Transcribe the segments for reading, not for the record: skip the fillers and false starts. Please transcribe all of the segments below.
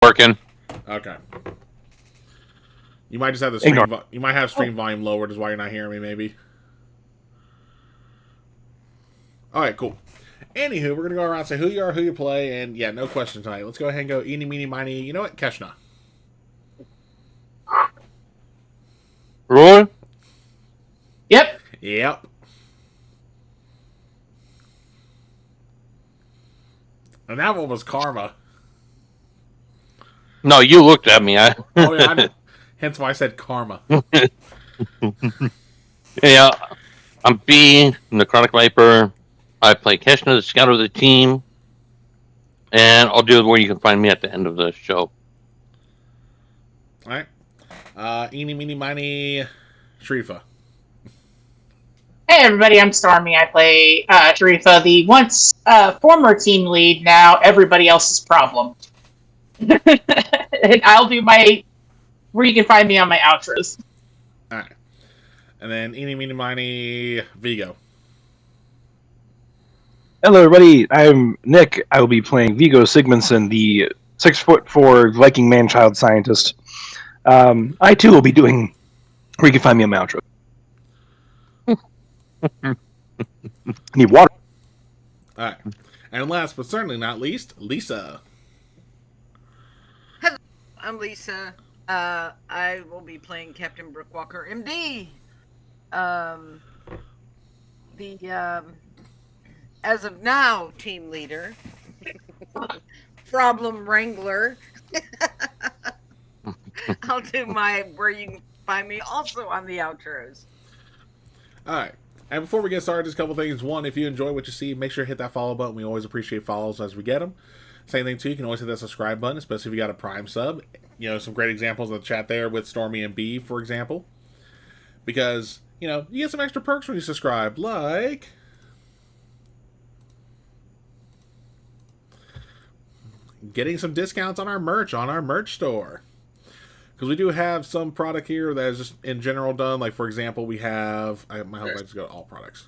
working. Okay. You might just have the stream. You might have stream volume lowered, is why you're not hearing me. Maybe. All right, cool. Anywho, we're gonna go around and say who you are, who you play, and yeah, no question tonight. Let's go ahead and go eeny, meeny, miny. You know what, Keshna? Roy? Yep. Yep. And that one was Karma. No, you looked at me. Oh yeah, hence why I said Karma. Yeah, I'm B, I'm the Chronic Viper. I play Keshna, the scout of the team. And I'll do where you can find me at the end of the show. Alright. Eeny, meeny, miny, Sharifa. Hey everybody, I'm Stormy. I play Sharifa, the once former team lead, now everybody else's problem. And I'll do where you can find me on my outros. Alright. And then eeny, meeny, miny, Vigo. Hello, everybody. I'm Nick. I will be playing Vigo Sigmundson, the 6'4" Viking man-child scientist. I too will be doing where you can find me on my outro. Need water. Alright. And last but certainly not least, Lisa. Hello, I'm Lisa. I will be playing Captain Brookwalker, MD. As of now, team leader, problem wrangler. I'll do where you can find me also on the outros. Alright. And before we get started, just a couple things. One, if you enjoy what you see, make sure to hit that follow button. We always appreciate follows as we get them. Same thing, too. You can always hit that subscribe button, especially if you got a Prime sub. You know, some great examples in the chat there with Stormy and B, for example. Because, you know, you get some extra perks when you subscribe, like getting some discounts on our merch store. Because we do have some product here that is just in general done. Like, for example, we have... I hope I just go to all products.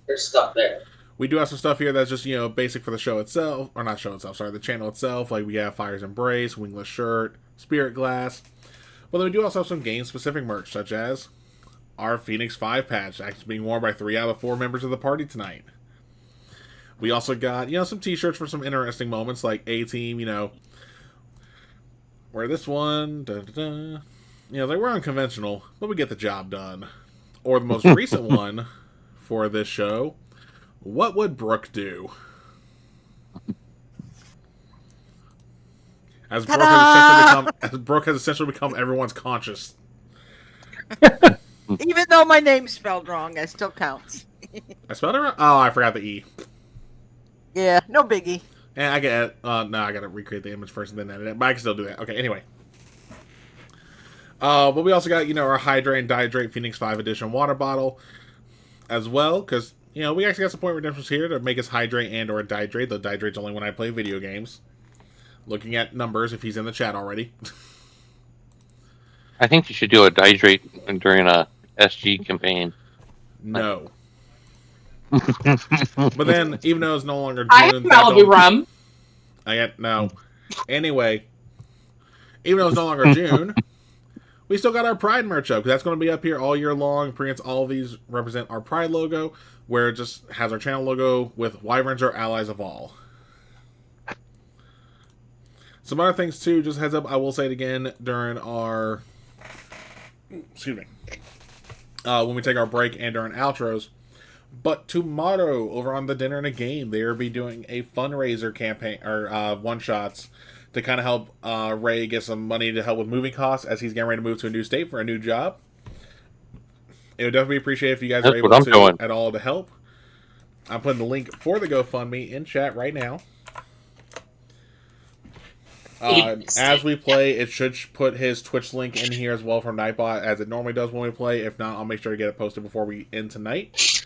There's stuff there. We do have some stuff here that's just, you know, basic for the show itself. Or not show itself, sorry, the channel itself. Like, we have Fire's Embrace, Wingless Shirt, Spirit Glass. But then we do also have some game-specific merch, such as our Phoenix 5 patch, actually being worn by 3 out of 4 members of the party tonight. We also got, you know, some t-shirts for some interesting moments, like A-Team, you know... Where this one, you know, like we're unconventional, but we get the job done. Or the most recent one for this show, what would Brooke do? As Brooke has essentially become everyone's conscious. Even though my name's spelled wrong, it still counts. I spelled it wrong? Oh, I forgot the E. Yeah, no biggie. And I get no, I gotta recreate the image first and then edit it, but I can still do that. Okay, anyway. But we also got, you know, our Hydrate and Dihydrate Phoenix 5 Edition water bottle as well, because, you know, we actually got some point redemptions here to make us hydrate and or dihydrate. The dihydrate's only when I play video games. Looking at numbers, if he's in the chat already. I think you should do a dihydrate during a SG campaign. No. But then, even though it's no longer June... I have Malibu rum. No. Anyway, even though it's no longer June, we still got our Pride merch up, because that's going to be up here all year long. Pretty much all of these represent our Pride logo, where it just has our channel logo with Wyverns are allies of all. Some other things, too, just heads up, I will say it again during our... Excuse me. When we take our break and during outros. But tomorrow, over on the Dinner and a Game, they will be doing a fundraiser campaign, or one-shots, to kind of help Ray get some money to help with moving costs as he's getting ready to move to a new state for a new job. It would definitely be appreciated if you guys are able to at all to help. I'm putting the link for the GoFundMe in chat right now. As we play, it should put his Twitch link in here as well from Nightbot, as it normally does when we play. If not, I'll make sure to get it posted before we end tonight.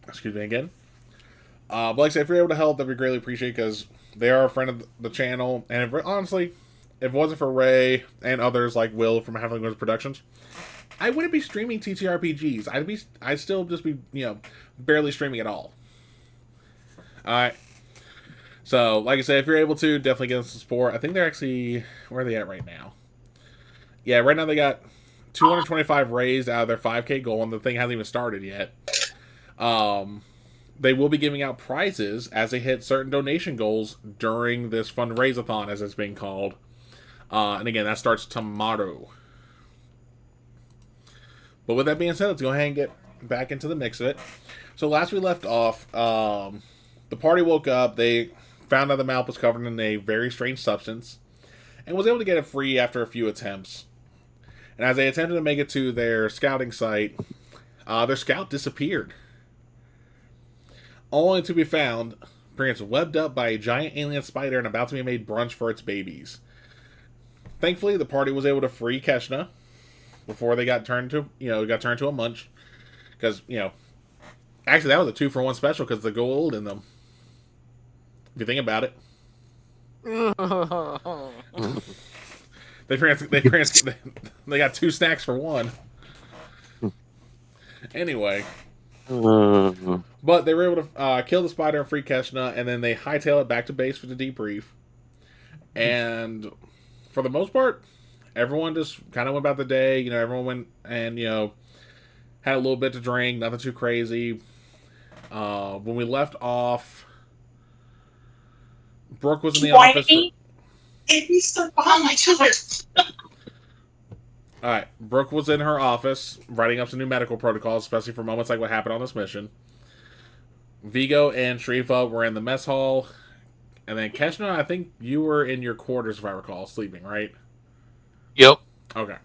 Excuse me again. But like I said, if you're able to help, that'd be greatly appreciated, because they are a friend of the channel. And honestly, if it wasn't for Ray and others like Will from Having Wins Productions, I wouldn't be streaming TTRPGs. I'd still just be, you know, barely streaming at all. Alright. So, like I said, if you're able to, definitely give them some support. I think they're actually, where are they at right now? Yeah, right now they got 225 raised out of their 5K goal, and the thing hasn't even started yet. They will be giving out prizes as they hit certain donation goals during this fundraise-a-thon, as it's being called. And again, that starts tomorrow. But with that being said, let's go ahead and get back into the mix of it. So last we left off, the party woke up. They found out the map was covered in a very strange substance and was able to get it free after a few attempts. And as they attempted to make it to their scouting site, their scout disappeared. Only to be found, pretty much webbed up by a giant alien spider and about to be made brunch for its babies. Thankfully, the party was able to free Keshna before they got turned to a munch. Because, actually that was a 2-for-1 special because the gold in them. If you think about it. They got 2 snacks for 1. Anyway. But they were able to kill the spider and free Keshna, and then they hightail it back to base for the debrief. And for the most part, everyone just kind of went about the day. Everyone went and, had a little bit to drink, nothing too crazy. When we left off, Brooke was in the office. Alright, Brooke was in her office writing up some new medical protocols, especially for moments like what happened on this mission. Vigo and Sharifa were in the mess hall. And then Keshna, I think you were in your quarters, if I recall, sleeping, right? Yep. Okay.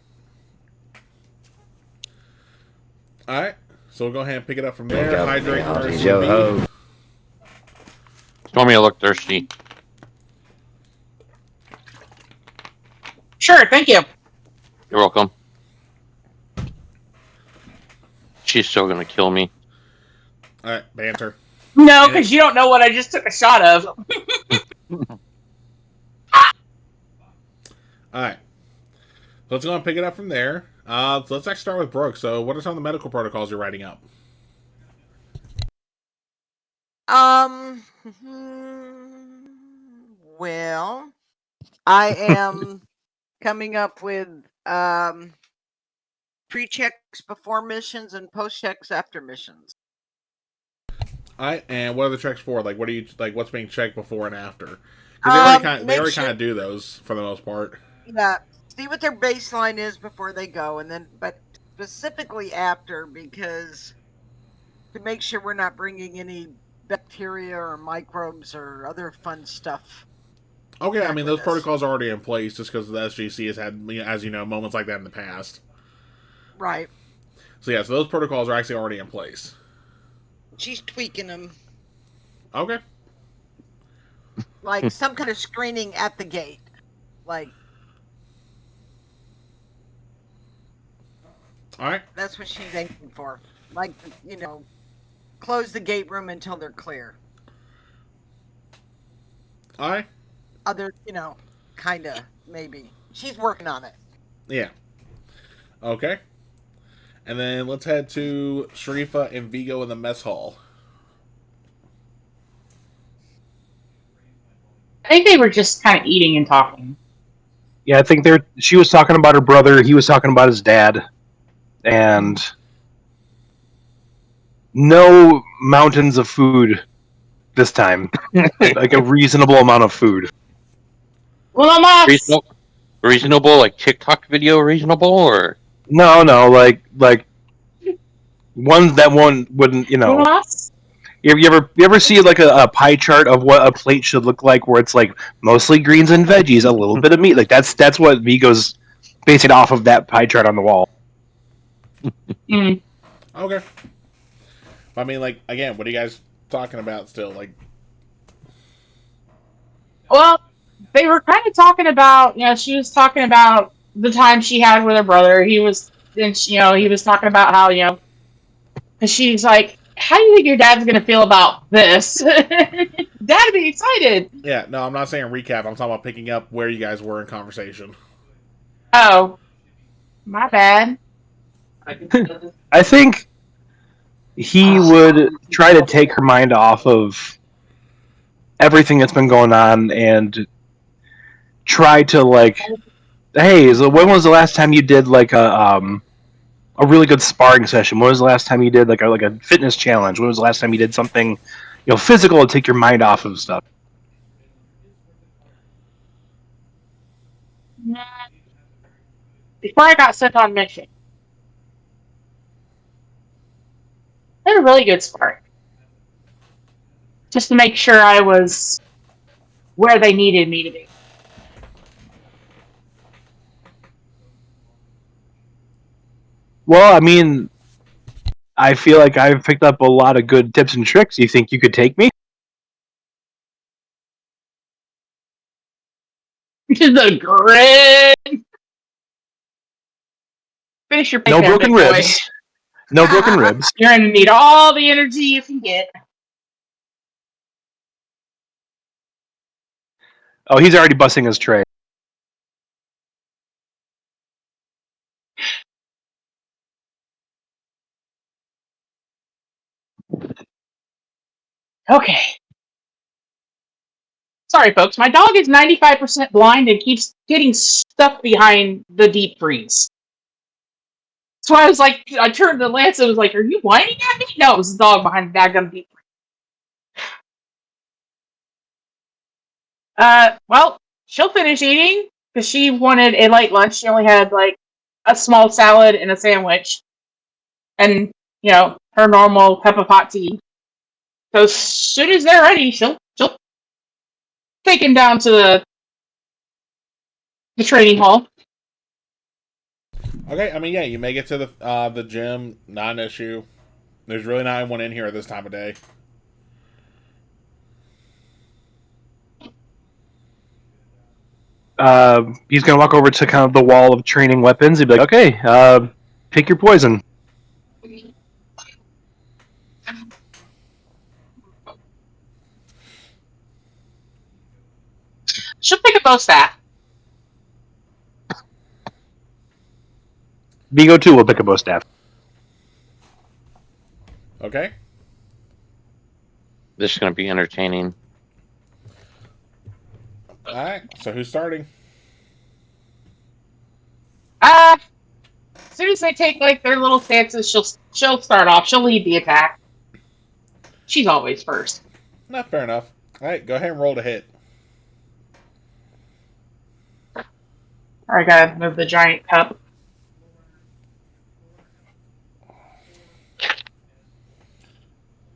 Alright, so we'll go ahead and pick it up from there. Hydrate first. Stormy, I look thirsty. Sure, thank you. You're welcome. She's still gonna kill me. Alright, banter. No, because you don't know what I just took a shot of. Alright. So let's go and pick it up from there. So let's actually start with Brooke. So what are some of the medical protocols you're writing up? Well, I am coming up with pre-checks before missions and post-checks after missions. Alright, and what are the checks for? Like, what's being checked before and after? Because they already kind of do those for the most part. Yeah, see what their baseline is before they go, and then, but specifically after, because to make sure we're not bringing any bacteria or microbes or other fun stuff. Okay, I mean, those protocols are already in place just because the SGC has had, as you know, moments like that in the past. Right. So yeah, so those protocols are actually already in place. She's tweaking them. Okay. Like some kind of screening at the gate. Like. Alright. That's what she's aiming for. Like, close the gate room until they're clear. Alright. Other, kinda, maybe. She's working on it. Yeah. Okay. And then let's head to Sharifa and Vigo in the mess hall. I think they were just kind of eating and talking. Yeah, I think she was talking about her brother, he was talking about his dad, and no mountains of food this time. Like a reasonable amount of food. Well, I'm Reasonable, like TikTok video reasonable, or? No, like one that one wouldn't, You ever see like a pie chart of what a plate should look like, where it's like mostly greens and veggies, a little bit of meat? Like that's what Vigo's basing off of, that pie chart on the wall. Okay. I mean, like, again, what are you guys talking about still? Like, well, they were kind of talking about, she was talking about the time she had with her brother. He was talking about how, because she's like, how do you think your dad's going to feel about this? Dad'd be excited. Yeah, no, I'm not saying recap. I'm talking about picking up where you guys were in conversation. Oh, my bad. I think he would try to take her mind off of everything that's been going on and try to like, hey, so when was the last time you did like a really good sparring session? When was the last time you did like a fitness challenge? When was the last time you did something, physical to take your mind off of stuff? Before I got sent on mission, they had a really good spark. Just to make sure I was where they needed me to be. Well, I mean, I feel like I've picked up a lot of good tips and tricks. You think you could take me? The grid. Finish your No there, broken big boy. ribs. No broken ribs. You're going to need all the energy you can get. Oh, he's already busting his tray. Okay. Sorry, folks. My dog is 95% blind and keeps getting stuck behind the deep freeze. So I was like, I turned to Lance and was like, "Are you whining at me?" No, it was the dog behind the daggum deep freeze. Well, she'll finish eating because she wanted a light lunch. She only had like a small salad and a sandwich, and her normal cup of hot tea. So as soon as they're ready, she'll take him down to the training hall. Okay, I mean, yeah, you make it to the gym, not an issue. There's really not anyone in here at this time of day. He's gonna walk over to kind of the wall of training weapons. He'd be like, "Okay, pick your poison." She'll pick a bow staff. Vigo too will pick a bow staff. Okay. This is going to be entertaining. All right. So who's starting? As soon as they take like their little stances, she'll start off. She'll lead the attack. She's always first. Not fair enough. All right, go ahead and roll to hit. I gotta move the giant cup.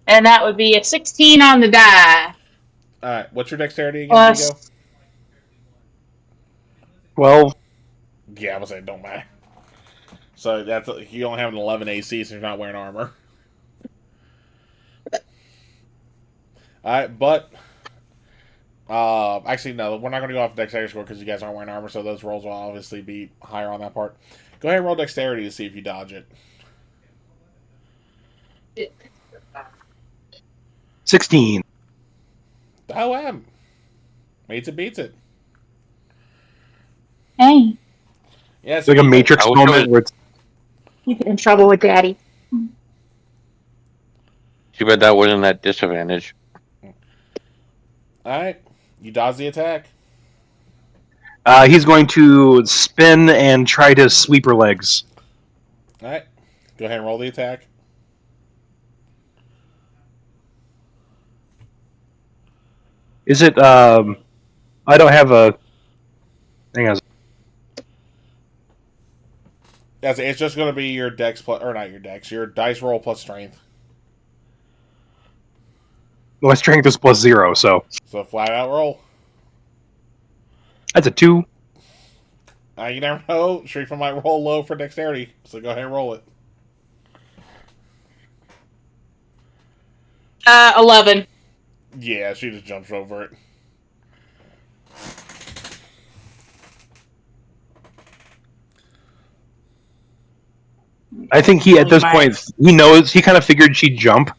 And that would be a 16 on the die. All right. What's your dexterity again, Plus, Vigo? 12. Yeah, I was saying don't matter. So you only have an 11 AC, so you're not wearing armor. All right, but actually no, we're not going to go off dexterity score because you guys aren't wearing armor, so those rolls will obviously be higher on that part. Go ahead and roll dexterity to see if you dodge it. 16. Oh, am. Meets it, beats it. hey, Yeah, It's like a Matrix moment where it's you get in trouble with Daddy. Too bad that wasn't that disadvantage. Alright, you dodge the attack. he's going to spin and try to sweep her legs. Alright, go ahead and roll the attack. Is it, I don't have a... Hang on. Yes, it's just going to be your dex plus, or not your dex, your dice roll plus strength. My strength is plus 0, so... So flat out roll. That's a 2. You never know. Shrifa might roll low for dexterity, so go ahead and roll it. 11. Yeah, she just jumps over it. I think he, at this point, he knows, he kind of figured she'd jump.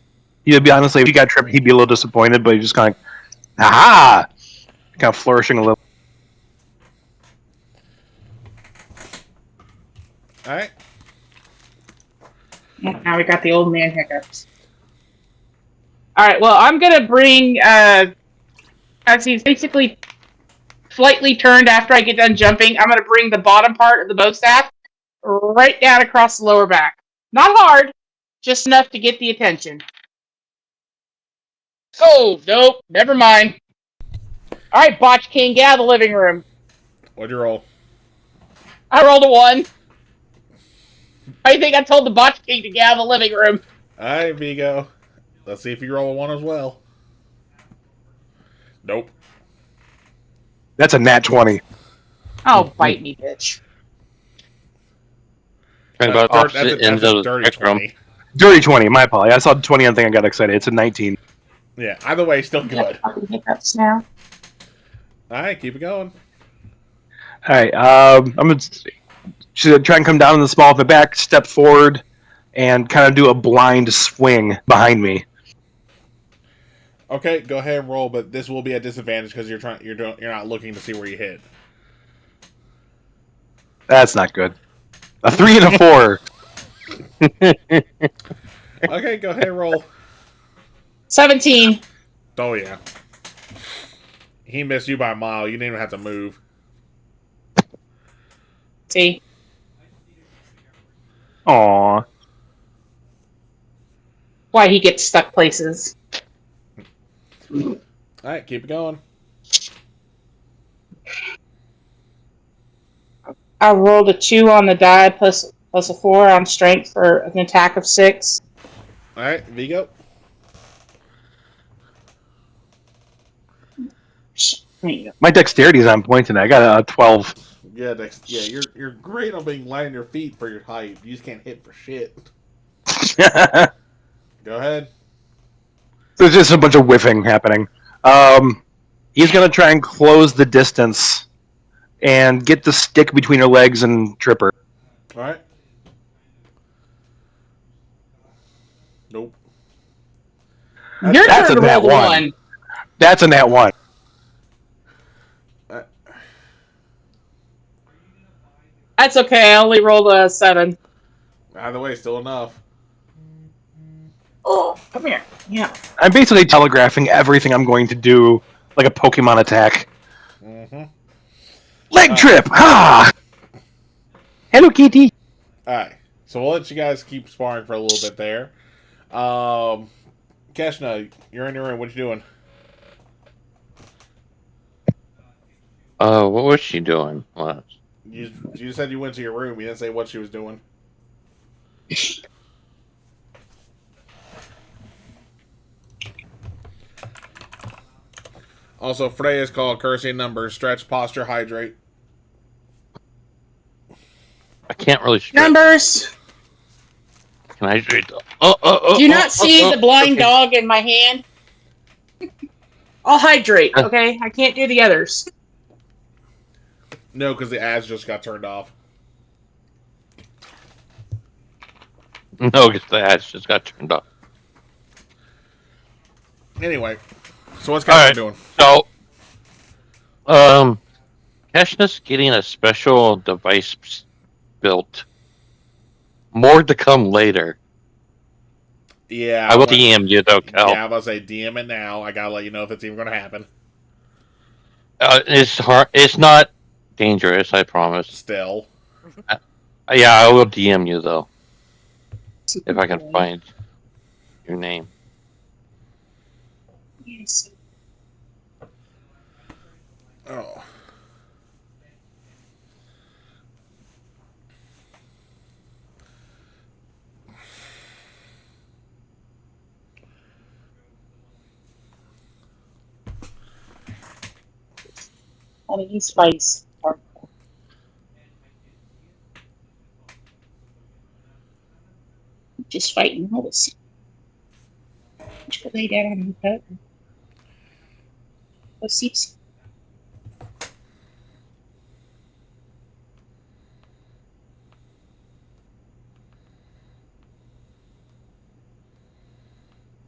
He'd be honestly, if he got tripped, he'd be a little disappointed, but he's just kind of aha! Kind of flourishing a little. Alright. Now we got the old man hiccups. Alright, well, I'm gonna bring as he's basically slightly turned after I get done jumping, I'm going to bring the bottom part of the bow staff right down across the lower back. Not hard, just enough to get the attention. Oh, nope, never mind. Alright, Botch King, get out of the living room. What'd you roll? I rolled a 1. I think I told the Botch King to get out of the living room. Alright, Vigo. Let's see if you roll a 1 as well. Nope. That's a nat 20. Oh, bite me, bitch. Talking about That's opposite a ends of the dirty spectrum. 20. Dirty 20, my apology. I saw 20 on the thing, I got excited. It's a 19. Yeah, either way, still good. Fucking hiccups now. Alright, keep it going. Alright, I'm going to try and come down in the small of the back, step forward, and kind of do a blind swing behind me. Okay, go ahead and roll, but this will be a disadvantage because you're not looking to see where you hit. That's not good. A 3 and a 4. Okay, go ahead and roll. 17. Oh yeah. He missed you by a mile. You didn't even have to move. See? Aww. Why he gets stuck places. Alright, keep it going. I rolled a 2 on the die plus a 4 on strength for an attack of 6. Alright, Vigo. My dexterity's on point tonight. I got a 12. Yeah, you're great on being light on your feet for your height. You just can't hit for shit. Go ahead. There's just a bunch of whiffing happening. He's going to try and close the distance and get the stick between her legs and trip her. Alright. Nope. Your That's turn a to nat roll the 1. That's a nat 1. That's okay, I only rolled a 7. Either way, still enough. Oh, come here. Yeah. I'm basically telegraphing everything I'm going to do, like a Pokemon attack. Mm-hmm. Leg trip! Ha! Hello, Kitty. Alright. So we'll let you guys keep sparring for a little bit there. Keshna, you're in your room. What you doing? What was she doing? What? You said you went to your room. You didn't say what she was doing. Also, Freya's called cursing numbers. Stretch, posture, hydrate. I can't really stretch. Numbers! Can I hydrate? Do you not see the blind dog in my hand? I'll hydrate, okay? I can't do the others. No, because the ads just got turned off. No, because the ads just got turned off. Anyway, so what's Keshna doing? So, Keshna's getting a special device built. More to come later. Yeah. I will DM you though, Cal. Yeah, I'm about to say DM it now. I gotta let you know if it's even going to happen. It's hard. It's not dangerous, I promise. Still. Yeah, I will DM you though. If I can find your name. Yes. Oh. I mean, he's spice. Just fighting holes. Just lay down on the bed. Go see.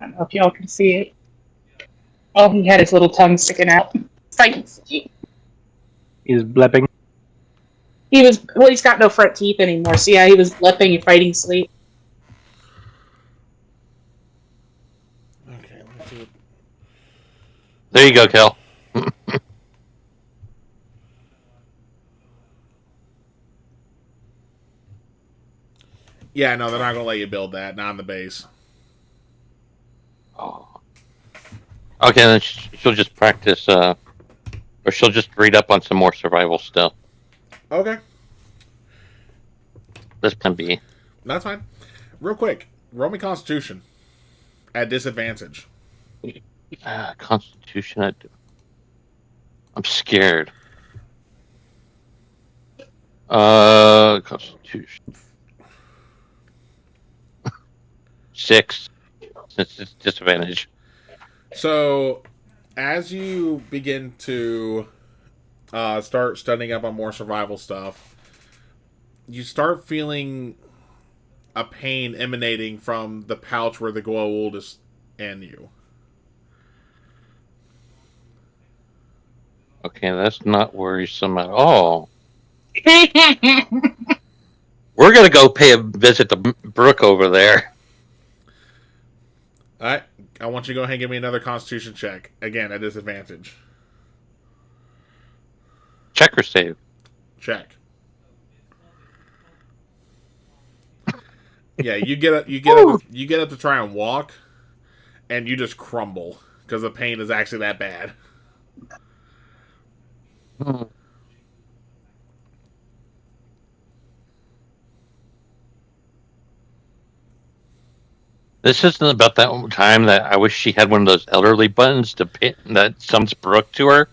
I don't know if y'all can see it. Oh, he had his little tongue sticking out. Fighting. He's blepping. He's got no front teeth anymore, so yeah, he was blepping and fighting sleep. Okay, let's see. There you go, Cal. Yeah, no, they're not gonna let you build that. Not on the base. Oh. Okay, then she'll just practice, or she'll just read up on some more survival stuff. Okay, That's plan B. that's fine. Real quick, roll me Constitution at disadvantage. Constitution. I'm scared. Constitution 6. Since it's disadvantage. So, as you begin to start studying up on more survival stuff, you start feeling a pain emanating from the pouch where the glow old is in you. Okay, that's not worrisome at all. We're gonna go pay a visit to Brooke over there. All right, I want you to go ahead and give me another Constitution check again at disadvantage. Check or save. Check. Yeah, you get up, you get up to try and walk, and you just crumble because the pain is actually that bad. Hmm. This isn't about that time that I wish she had one of those elderly buttons to pin that sums Brooke to her.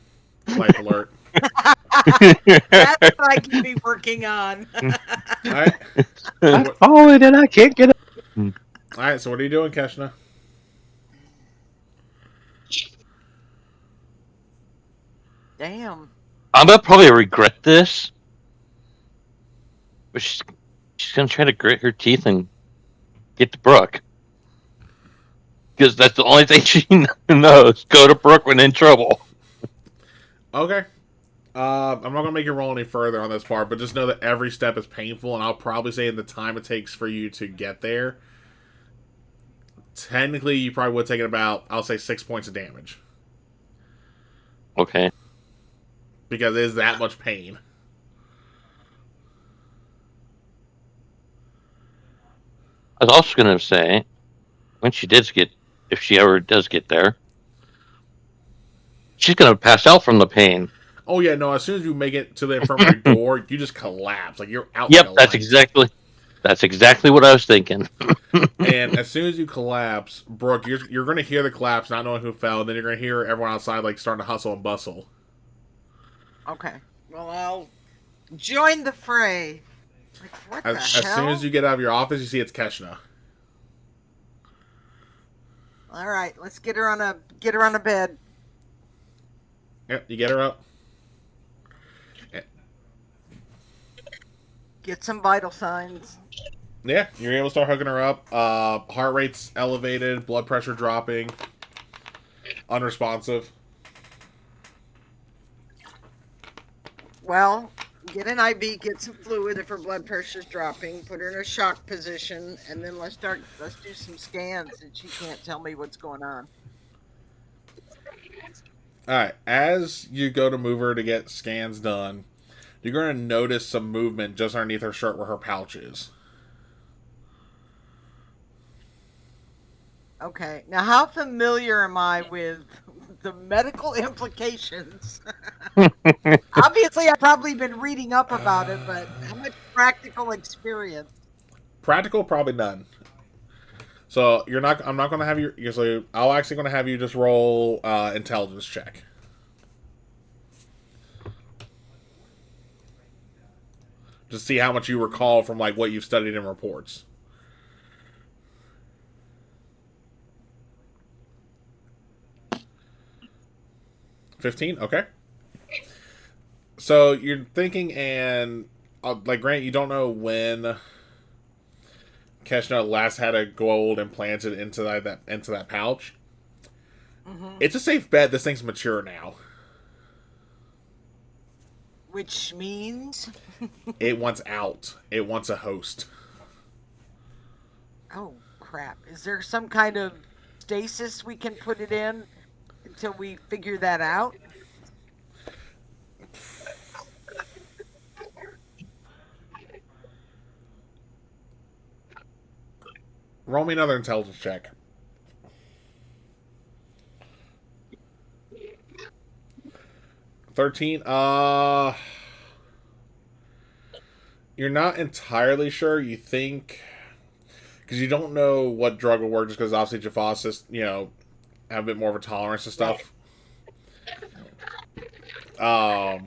Life alert. That's what I could be working on. All right. I've fallen and I can't get up. All right. So what are you doing, Keshna? Damn. I'm gonna probably regret this, but she's gonna try to grit her teeth and get to Brooke because that's the only thing she knows. Go to Brooke when in trouble. Okay. I'm not gonna make you roll any further on this part, but just know that every step is painful, and I'll probably say in the time it takes for you to get there, technically you probably would have taken about, I'll say, 6 points of damage Okay. because it is that much pain. I was also gonna say when if she ever does get there, she's gonna pass out from the pain. Oh yeah, no. As soon as you make it to the infirmary door, you just collapse. Like you're out. Yep, like a that's light. exactly what I was thinking. And as soon as you collapse, Brooke, you're going to hear the collapse, not knowing who fell. And then you're going to hear everyone outside like starting to hustle and bustle. Okay. Well, I'll join the fray. Like, what the As hell? soon as you get out of your office, you see it's Keshna. All right, let's get her on a bed. Yep, you get her up. Get some vital signs. Yeah, you're able to start hooking her up. Heart rate's elevated, blood pressure dropping, unresponsive. Well, get an IV, get some fluid if her blood pressure's dropping, put her in a shock position, and then let's do some scans, and she can't tell me what's going on. Alright, as you go to move her to get scans done, you're going to notice some movement just underneath her shirt where her pouch is. Okay, now how familiar am I with the medical implications? Obviously, I've probably been reading up about it, but how much practical experience? Practical, probably none. So you're not. I'm not going to have you. So I'm actually going to have you just roll intelligence check. Just see how much you recall from like what you've studied in reports. $15? Okay. So you're thinking, and like Grant, you don't know when Keshna last had a gold implanted into that pouch. Mm-hmm. It's a safe bet this thing's mature now. Which means? It wants out. It wants a host. Oh, crap. Is there some kind of stasis we can put it in until we figure that out? Roll me another intelligence check. 13. You're not entirely sure. You think because you don't know what drug will work, just because obviously Jaffa's just have a bit more of a tolerance to stuff. Well,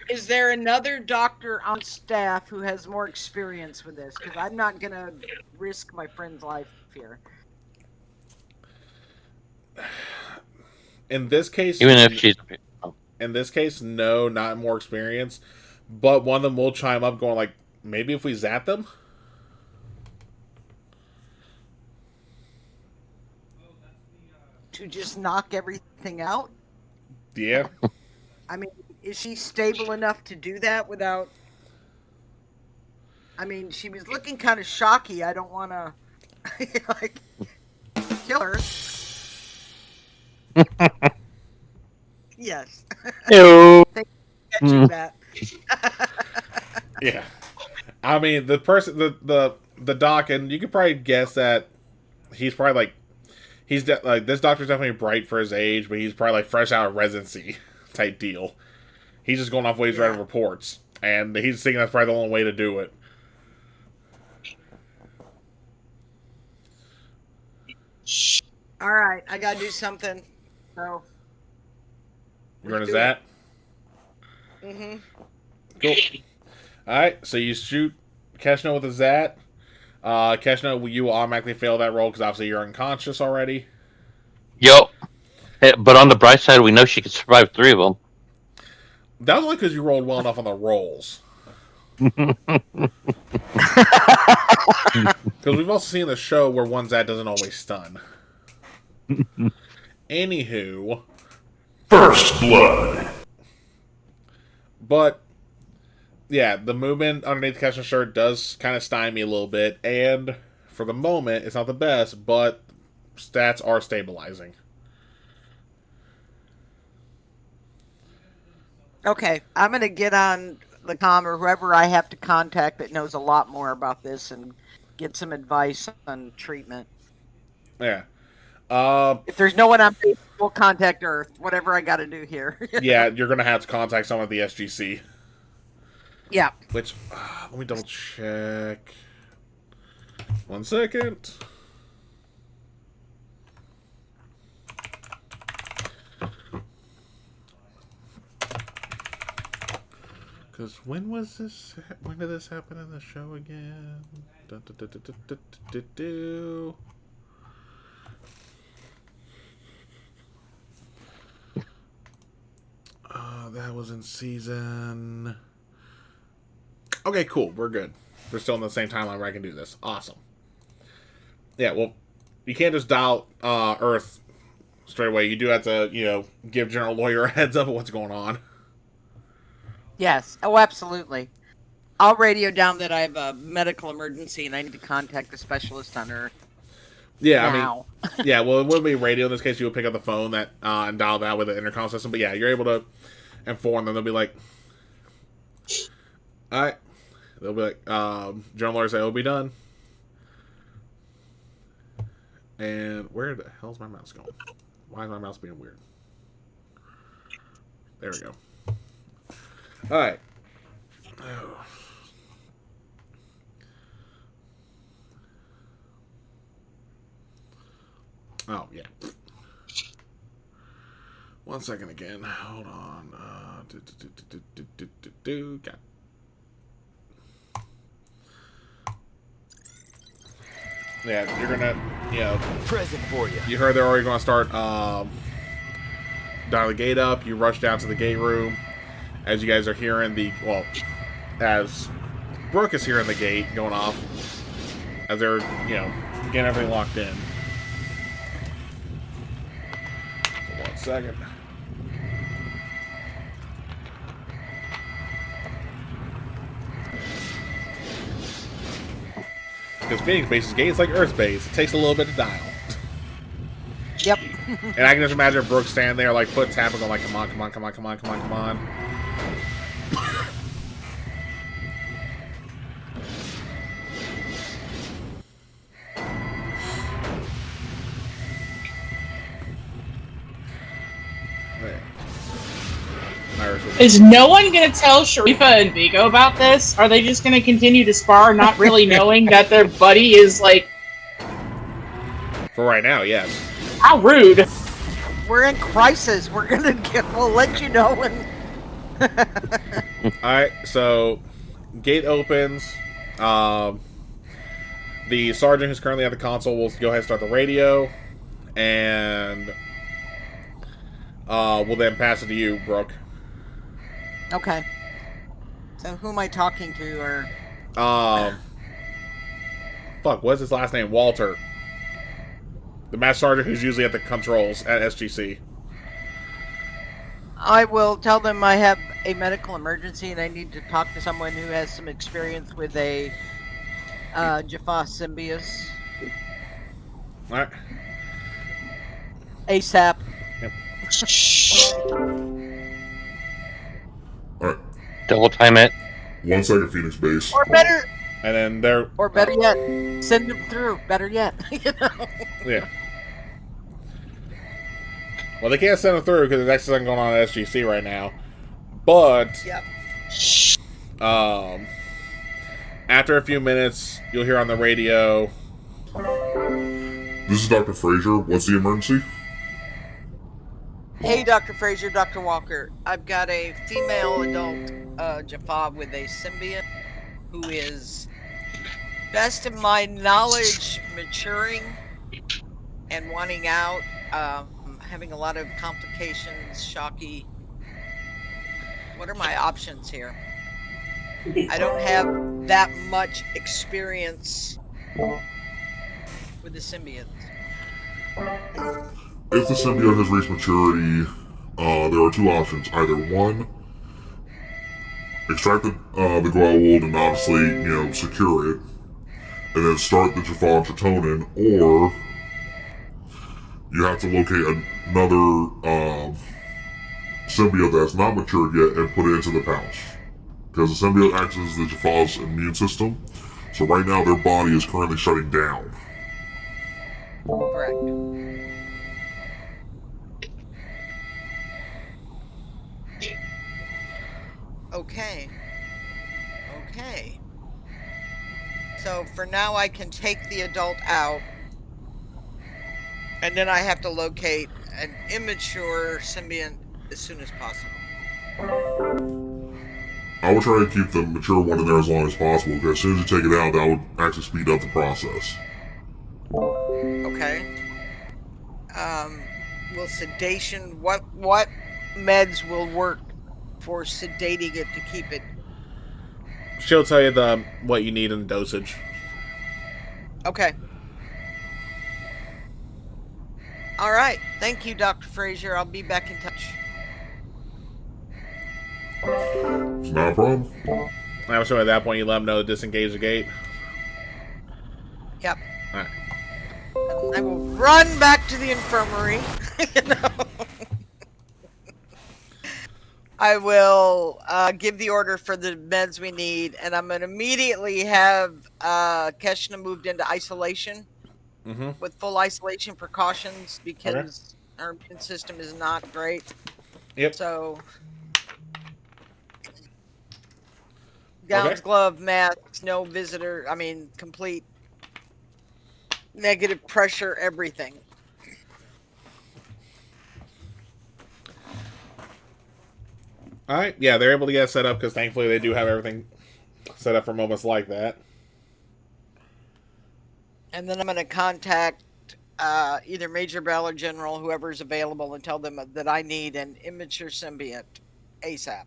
is there another doctor on staff who has more experience with this? Because I'm not going to risk my friend's life here. In this case, Even if she's. in this case, no, not more experience. But one of them will chime up, going like, maybe if we zap them. To just knock everything out? Yeah. I mean, is she stable enough to do that without... I mean, she was looking kind of shocky. I don't want to, like, kill her. Yes. Ew. Catching that. Yeah. I mean, the person, the doc, and you could probably guess that he's probably like, like, this doctor's definitely bright for his age, but he's probably like fresh out of residency type deal. He's just going off what he's read reports, and he's thinking that's probably the only way to do it. All right, I gotta do something. So You're gonna zap? Mm-hmm. Cool. Alright, so you shoot Keshna with a zap. Keshna, you will automatically fail that roll because obviously you're unconscious already. Yo. Hey, but on the bright side, we know she could survive 3 of them. That was only because you rolled well enough on the rolls. Because we've also seen the show where one zap doesn't always stun. Anywho. First blood. But, yeah, the movement underneath the Keshna's shirt does kind of stymie a little bit. And, for the moment, it's not the best, but stats are stabilizing. Okay, I'm going to get on the comm or whoever I have to contact that knows a lot more about this and get some advice on treatment. Yeah. If there's no one I'm we'll contact Earth, whatever I got to do here. Yeah, you're going to have to contact someone at the SGC. Yeah. Which, let me double check. 1 second. Because when was this? When did this happen in the show again? That was in season. Okay, cool. We're good. We're still in the same timeline where I can do this. Awesome. Yeah, well, you can't just dial Earth straight away. You do have to, give General Lawyer a heads up of what's going on. Yes. Oh, absolutely. I'll radio down that I have a medical emergency and I need to contact the specialist on Earth. Yeah, now. I mean, yeah, well, it wouldn't be radio in this case. You would pick up the phone and dial that with the intercom system. But yeah, you're able to inform them. They'll be like, all right. They'll be like, General Lawyer say, it'll be done. And where the hell's my mouse going? Why is my mouse being weird? There we go. All right. Oh, yeah. 1 second again. Hold on. Got. Yeah, you're gonna, Present for you. You heard they're already gonna start dial the gate up. You rush down to the gate room. As you guys are hearing as Brooke is hearing the gate going off. As they're, getting everything locked in. So 1 second. Because Phoenix Base's gate is like Earth Base. It takes a little bit to dial. Yep. And I can just imagine Brooke standing there, like, foot tapping, going like, come on, come on, come on, come on, come on, come on. Is no one going to tell Sharifa and Vigo about this? Are they just going to continue to spar, not really knowing that their buddy is like... For right now, yes. How rude. We're in crisis. We'll let you know when. Alright, so gate opens. The sergeant who's currently at the console will go ahead and start the radio, and we'll then pass it to you, Brooke. Okay. So who am I talking to, or? Fuck, what's his last name? Walter. The master sergeant who's usually at the controls at SGC. I will tell them I have a medical emergency and I need to talk to someone who has some experience with a Jaffa symbiote. Alright. ASAP. Yep. Alright. Double time it. 1 second, Phoenix base. Or better, And then they're... or better yet, send them through. Better yet, you know. Yeah. Well, they can't send them through because there's actually something going on at SGC right now. But... Yep. After a few minutes, you'll hear on the radio... This is Dr. Frazier. What's the emergency? Hey, Dr. Frazier, Dr. Walker. I've got a female adult Jaffa with a symbiont who is, best of my knowledge, maturing and wanting out, having a lot of complications, shocky. What are my options here? I don't have that much experience with the symbiont. If the symbiote has reached maturity, there are 2 options. Either 1, extract the Goa'uld and obviously, secure it, and then start the Jaffa Tritonin, or you have to locate another symbiote that's not matured yet and put it into the pouch. Because the symbiote acts as the Jaffa's immune system, so right now their body is currently shutting down. Correct. Okay. So for now I can take the adult out, and then I have to locate an immature symbiont as soon as possible. I would try to keep the mature one in there as long as possible, because as soon as you take it out, that would actually speed up the process. Okay. Will sedation, what meds will work for sedating it to keep it? She'll tell you what you need in the dosage. Okay. All right. Thank you, Dr. Frazier. I'll be back in touch. It's not a problem. I'm assuming at that point you let them know to disengage the gate. Yep. Alright. I will run back to the infirmary. I will give the order for the meds we need, and I'm going to immediately have Keshna moved into isolation with full isolation precautions because our immune system is not great. Yep. So, gowns, glove, masks, no visitor. I mean, complete negative pressure, everything. Alright, yeah, they're able to get set up because thankfully they do have everything set up for moments like that. And then I'm going to contact either Major Bell or General, whoever's available, and tell them that I need an immature symbiont ASAP.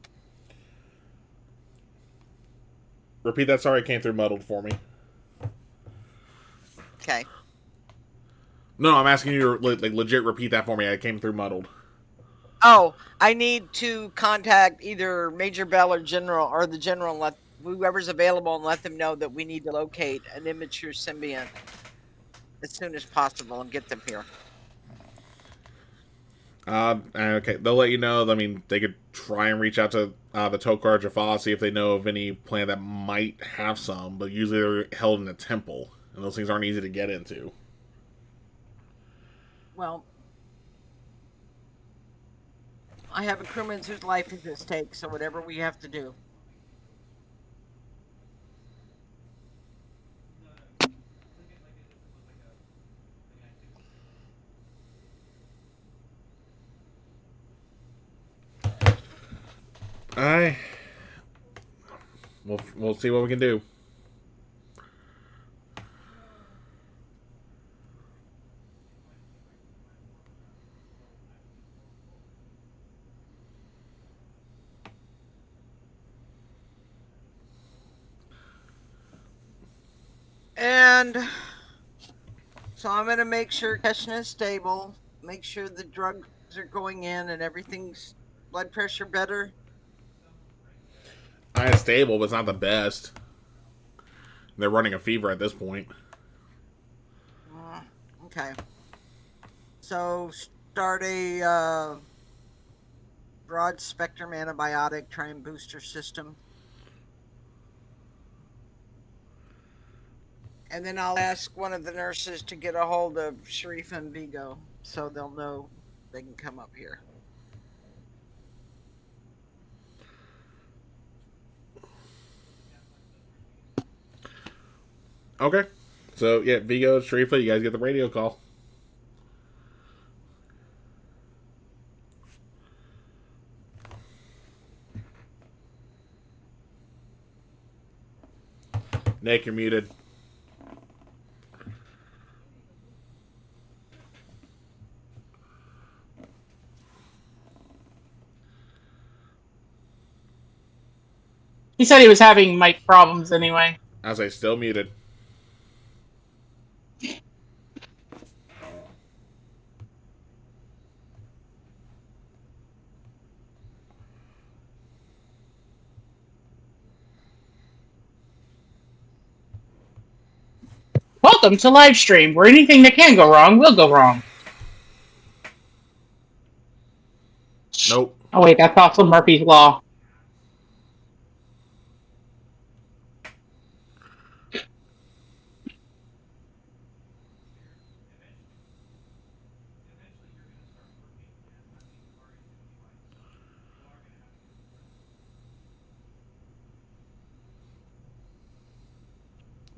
Repeat that, sorry, it came through muddled for me. Okay. No, I'm asking you to legit repeat that for me. It came through muddled. Oh, I need to contact either Major Bell or General, or the General, and let whoever's available, and let them know that we need to locate an immature symbiont as soon as possible and get them here. Okay, they'll let you know. I mean, they could try and reach out to the Tokar Jaffa, see if they know of any plan that might have some, but usually they're held in a temple, and those things aren't easy to get into. Well, I have a crewman whose life is at stake, so whatever we have to do. All right. We'll see what we can do. And so I'm going to make sure Keshna is stable, make sure the drugs are going in and everything's blood pressure better. It's stable, but it's not the best. They're running a fever at this point. Okay. So start a broad spectrum antibiotic, try and boost her system. And then I'll ask one of the nurses to get a hold of Sharif and Vigo so they'll know they can come up here. Okay. So, yeah, Vigo, Sharifa, you guys get the radio call. Nick, you're muted. He said he was having mic problems anyway. I say still muted. Welcome to live stream, where anything that can go wrong will go wrong. Nope. Oh wait, that's also Murphy's Law.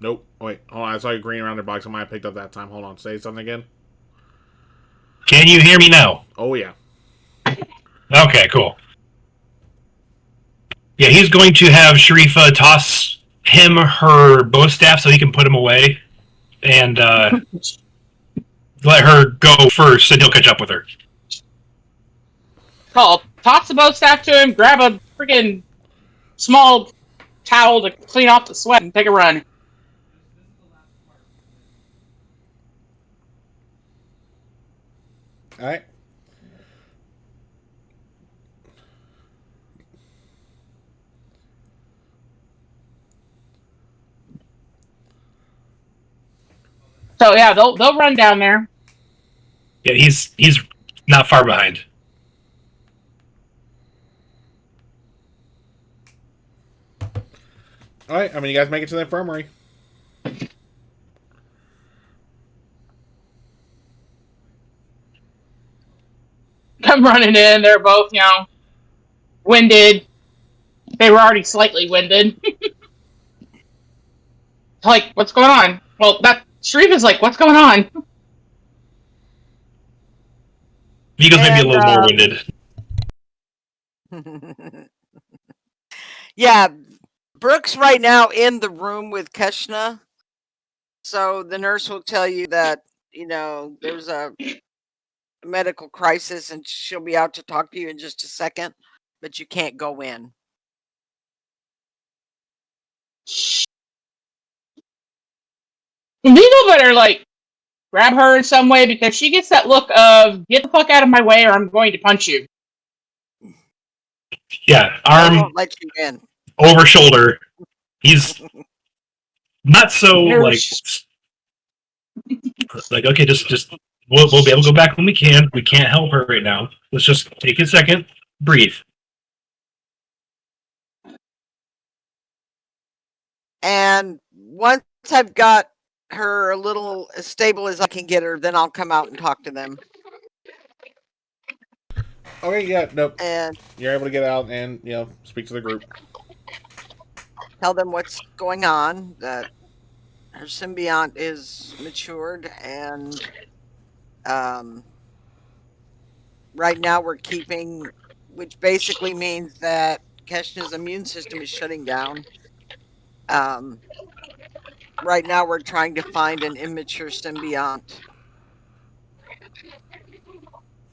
Nope. Wait, hold on. I saw you green around the box. I might have picked up that time. Hold on. Say something again. Can you hear me now? Oh, yeah. Okay, cool. Yeah, he's going to have Sharifa toss him her bow staff so he can put him away and let her go first, and he'll catch up with her. Call. Toss the bow staff to him, grab a freaking small towel to clean off the sweat, and take a run. All right. So yeah, they'll run down there. Yeah, he's not far behind. All right. I mean, you guys make it to the infirmary. Come running in. They're both, winded. They were already slightly winded. Like, what's going on? Well, that Sharif is like, what's going on? Vigo's maybe a little more winded. Yeah, Brooke's right now in the room with Keshna. So the nurse will tell you that, there's a medical crisis and she'll be out to talk to you in just a second, but you can't go in. Vigo better, grab her in some way, because she gets that look of, get the fuck out of my way or I'm going to punch you. Yeah, I arm won't let you in. over shoulder. He's not so like okay, just we'll be able to go back when we can. We can't help her right now. Let's just take a second, breathe. And once I've got her a little as stable as I can get her, then I'll come out and talk to them. Okay, yeah, nope. and You're able to get out and speak to the group. tell them what's going on. That her symbiont is matured, and um, right now we're keeping, which basically means that Keshna's immune system is shutting down. Um, right now we're trying to find an immature symbiont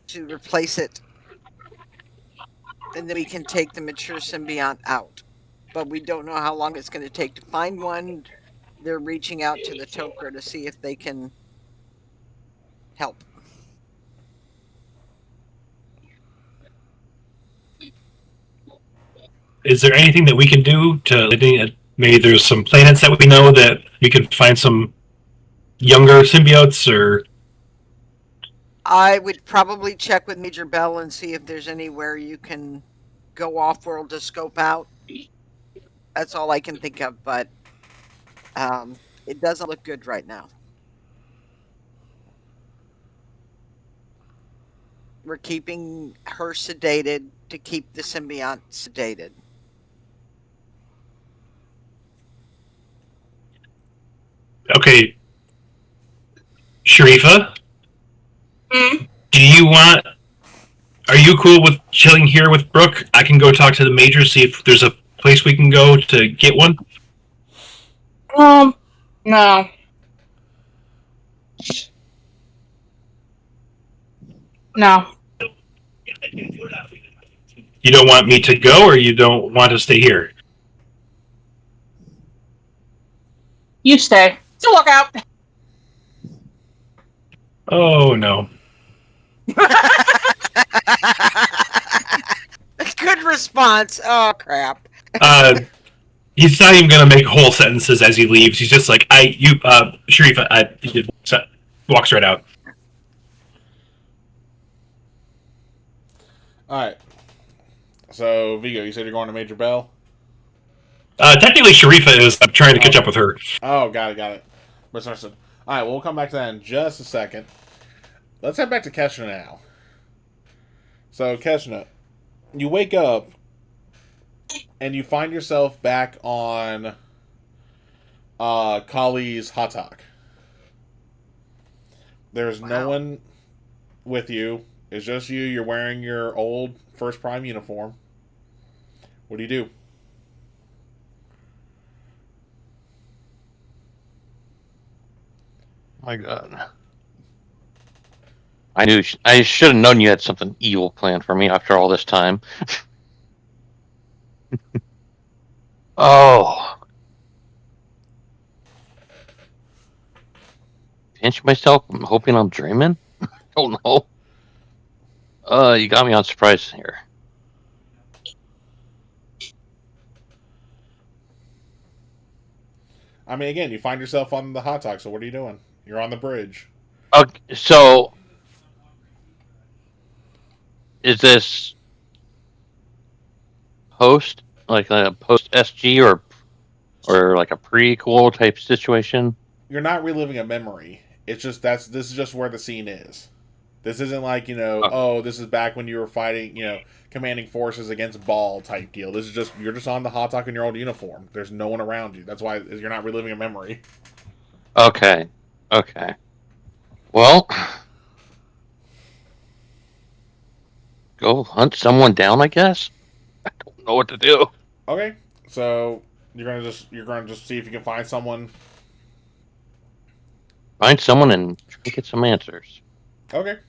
to replace it, and then we can take the mature symbiont out. But we don't know how long it's going to take to find one. They're reaching out to the Tok'ra to see if they can help. Is there anything that we can do to maybe there's some planets that we know that we can find some younger symbiotes or I would probably check with Major Bell and see if there's anywhere you can go off world to scope out. That's all I can think of, but it doesn't look good right now. We're keeping her sedated to keep the symbiont sedated. okay, Sharifa, do you want? Are you cool with chilling here with Brooke? I can go talk to the major, see if there's a place we can go to get one. No. No. You don't want me to go, or you don't want to stay here? You stay. So look out. Oh no. Good response. Oh crap. He's not even gonna make whole sentences as he leaves. He's just like, Sharifa, he walks right out. All right. So Vigo, you said you're going to Major Bell. Technically, Sharifa is. I'm trying to catch up with her. Oh, got it. Misunderstood. All right, well, we'll come back to that in just a second. Let's head back to Keshna now. So, Keshna, you wake up and you find yourself back on Kali's Hatak. There's no one with you. It's just you. You're wearing your old First Prime uniform. What do you do? My God. I should have known you had something evil planned for me after all this time. Oh. Pinch myself. I'm hoping I'm dreaming. Don't know. You got me on surprise here. I mean, again, you find yourself on the Hatak, so what are you doing? You're on the bridge. Okay, so is this post like a post SG or like a prequel type situation? You're not reliving a memory. It's just this is just where the scene is. This isn't like, this is back when you were fighting, commanding forces against Ball type deal. This is just, you're just on the Hatak in your old uniform. There's no one around you. That's why you're not reliving a memory. Okay. Well, go hunt someone down, I guess. I don't know what to do. Okay, so you're gonna just see if you can find someone. Find someone and try to get some answers. Okay.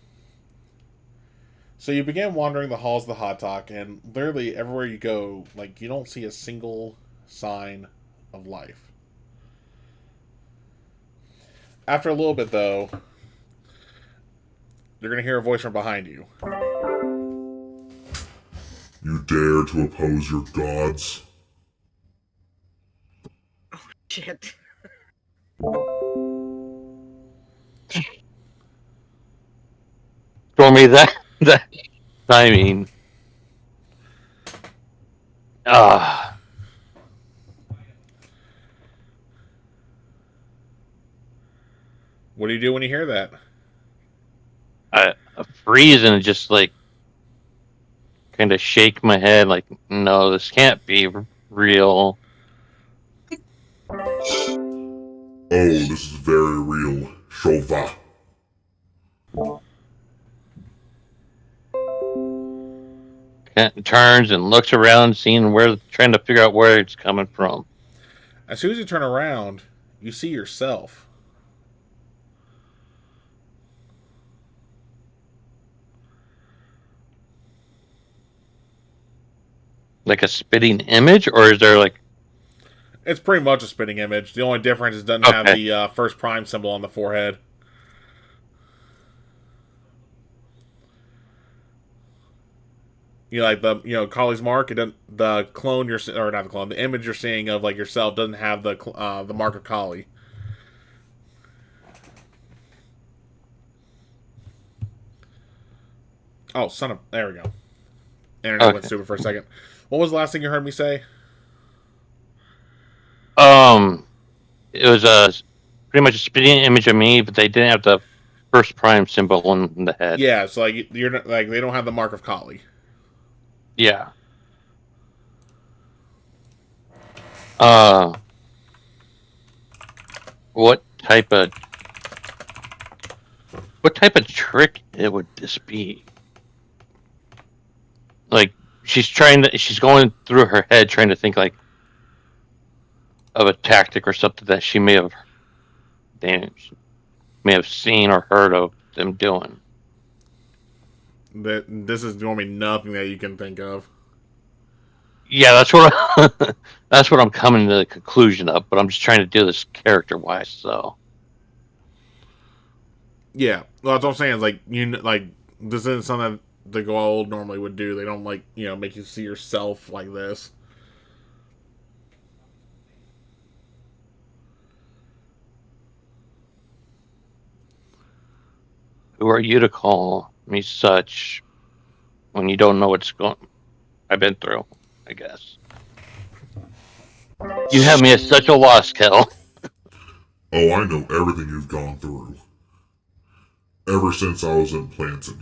So you begin wandering the halls of the Hatak, and literally everywhere you go, like, you don't see a single sign of life. After a little bit, though, you're gonna hear a voice from behind you. You dare to oppose your gods? Shit. For me, that I mean, What do you do when you hear that? I freeze and just like kind of shake my head like, no, this can't be real. Oh, this is very real, Shova. Kent turns and looks around, trying to figure out where it's coming from. As soon as you turn around, you see yourself. Like a spitting image, or is there like... It's pretty much a spitting image. The only difference is it doesn't have the first prime symbol on the forehead. Like Kali's mark. It doesn't. The clone or not the clone. The image you're seeing of like yourself doesn't have the mark of Kali. Oh, son of! There we go. Internet went stupid for a second. What was the last thing you heard me say? It was pretty much a spitting image of me, but they didn't have the first prime symbol on the head. Yeah, so like you're not, like they don't have the mark of Kali. Yeah. What type of trick would this be? Like she's going through her head trying to think like of a tactic or something that she may have seen or heard of them doing. That this is normally nothing that you can think of. Yeah, that's what I'm coming to the conclusion of. But I'm just trying to do this character wise. So yeah, well, that's what I'm saying. Is like this isn't something that the Goa'uld normally would do. They don't make you see yourself like this. who are you to call me such when you don't know what's I've been through, I guess. You have me at such a loss, Kel. Oh, I know everything you've gone through. Ever since I was implanted.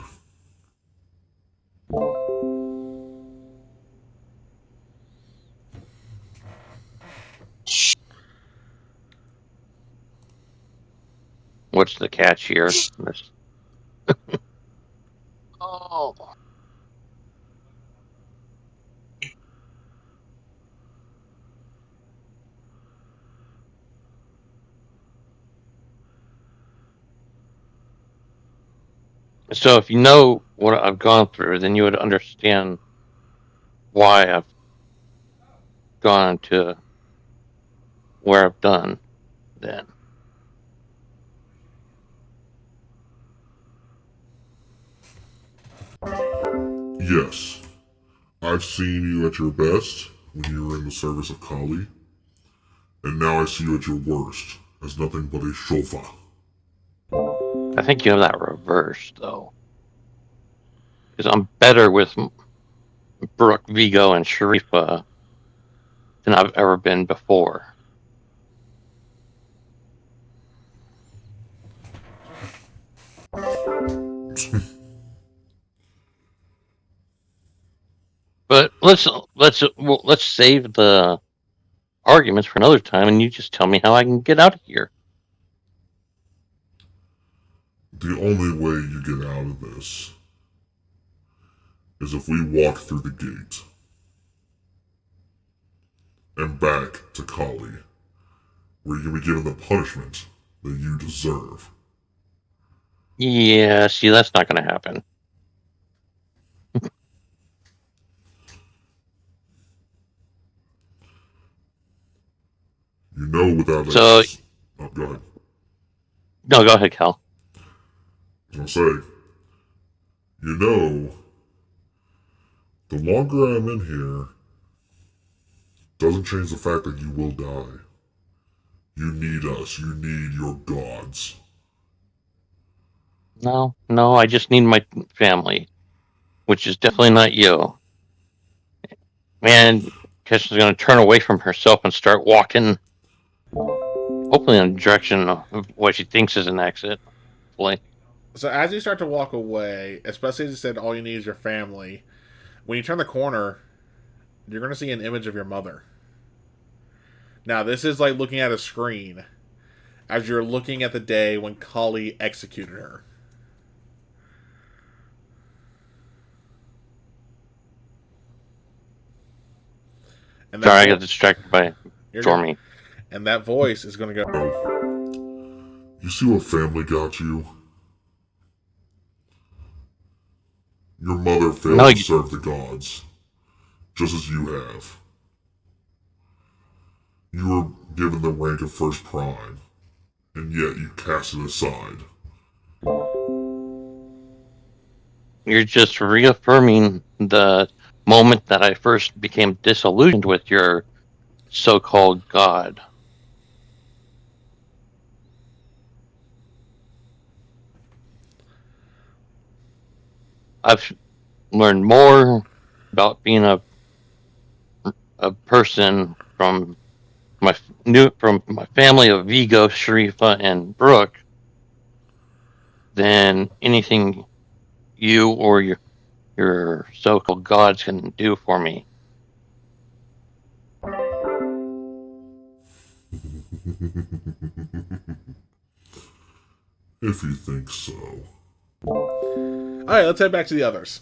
What's the catch here? Oh. So if you know what I've gone through, then you would understand why I've gone to where I've done then. Yes. I've seen you at your best when you were in the service of Kali. And now I see you at your worst as nothing but a Shofa. I think you have that reversed, though. Because I'm better with Brooke, Vigo, and Sharifa than I've ever been before. But let's save the arguments for another time, and you just tell me how I can get out of here. The only way you get out of this is if we walk through the gate and back to Kali, where you can be given the punishment that you deserve. Yeah, see, that's not going to happen. You know without So, oh, go ahead. No, go ahead, Cal. I was going to say, you know, the longer I'm in here, doesn't change the fact that you will die. You need us. You need your gods. No, I just need my family, which is definitely not you. Man, Kesha's going to turn away from herself and start walking, hopefully in the direction of what she thinks is an exit. Hopefully. So as you start to walk away, especially as you said, all you need is your family. When you turn the corner, you're going to see an image of your mother. Now, this is like looking at a screen as you're looking at the day when Kali executed her. And Sorry, I got distracted by Stormy. And that voice is going to go, you see what family got you? Your mother failed to serve the gods, just as you have. You were given the rank of First Prime, and yet you cast it aside. You're just reaffirming the moment that I first became disillusioned with your so-called god. I've learned more about being a person from my family of Vigo, Sharifa, and Brooke than anything you or your so-called gods can do for me. If you think so. Alright, let's head back to the others.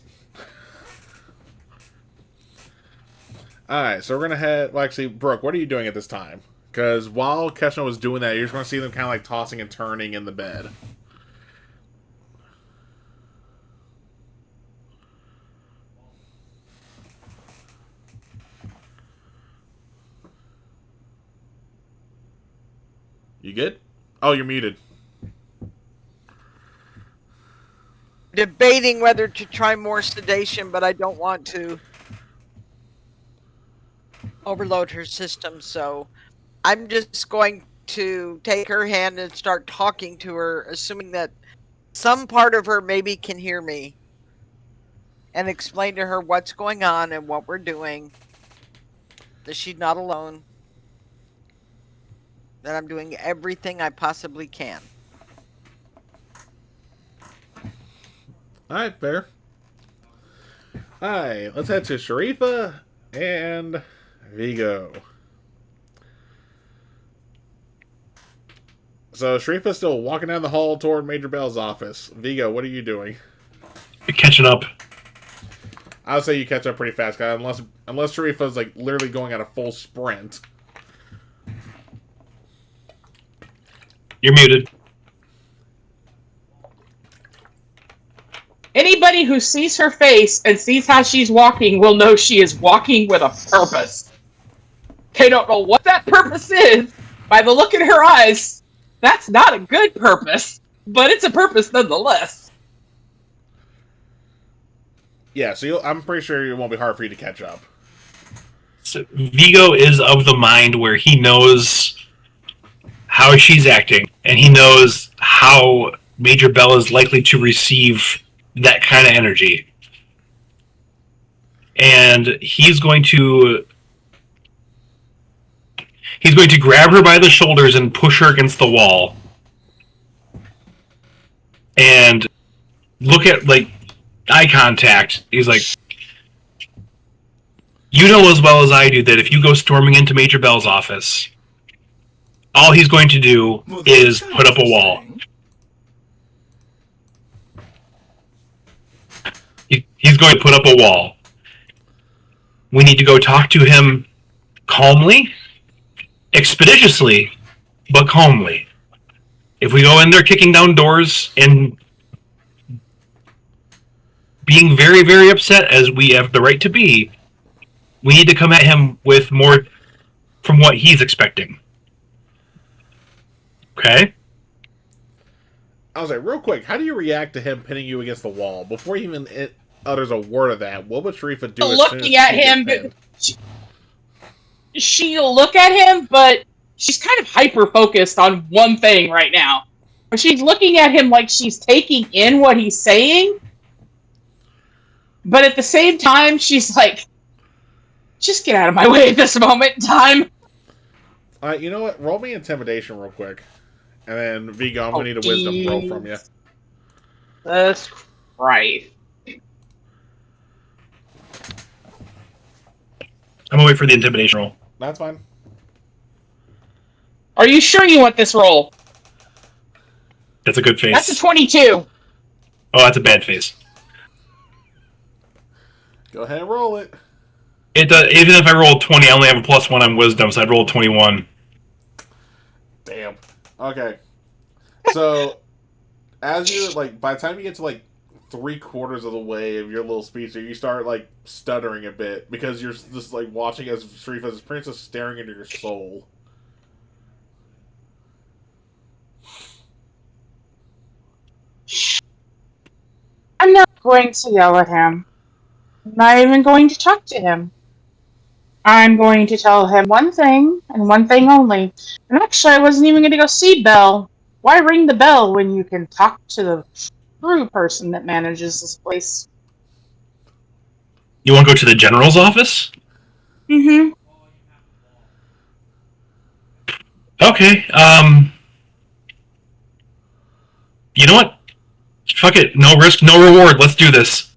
Alright, so we're going to head... Well, actually, Brooke, what are you doing at this time? Because while Keshna was doing that, you're just going to see them kind of like tossing and turning in the bed. You good? Oh, you're muted. Debating whether to try more sedation, but I don't want to overload her system, so I'm just going to take her hand and start talking to her, assuming that some part of her maybe can hear me, and explain to her what's going on and what we're doing, that she's not alone, that I'm doing everything I possibly can. Alright, fair. Alright, let's head to Sharifa and Vigo. So Sharifa's still walking down the hall toward Major Bell's office. Vigo, what are you doing? Catching up. I would say you catch up pretty fast, guy. Unless Sharifa's like literally going at a full sprint. You're muted. Anybody who sees her face and sees how she's walking will know she is walking with a purpose. They don't know what that purpose is. By the look in her eyes, that's not a good purpose, but it's a purpose nonetheless. Yeah, so I'm pretty sure it won't be hard for you to catch up. So Vigo is of the mind where he knows how she's acting, and he knows how Major Bell is likely to receive that kind of energy. And he's going to grab her by the shoulders and push her against the wall. And look at, like, eye contact. He's like, you know as well as I do that if you go storming into Major Bell's office, all he's going to do is put up a wall. He's going to put up a wall. We need to go talk to him calmly, expeditiously, but calmly. If we go in there kicking down doors and being very, very upset, as we have the right to be, we need to come at him with more from what he's expecting. Okay? I was like, real quick, how do you react to him pinning you against the wall? Before he even utters a word of that, what would Sharifa do? Looking at him, she'll look at him, but she's kind of hyper-focused on one thing right now. She's looking at him like she's taking in what he's saying, but at the same time, she's like, just get out of my way at this moment in time. You know what? Roll me intimidation real quick. And then, Vigo, I'm going to need a wisdom roll from you. That's right. I'm gonna wait for the intimidation roll. That's fine. Are you sure you want this roll? That's a good face. That's a 22. Oh, that's a bad face. Go ahead and roll it. Even if I roll 20, I only have a +1 on wisdom, so I'd roll 21. Damn. Okay. So, as you, like, by the time you get to, like, 3/4 of the way of your little speech, you start, like, stuttering a bit because you're just, like, watching as Sharifa's princess staring into your soul. I'm not going to yell at him. I'm not even going to talk to him. I'm going to tell him one thing, and one thing only. And actually, I wasn't even going to go see Belle. Why ring the bell when you can talk to the true person that manages this place? You want to go to the general's office? Mm-hmm. Okay. You know what? Fuck it. No risk, no reward. Let's do this.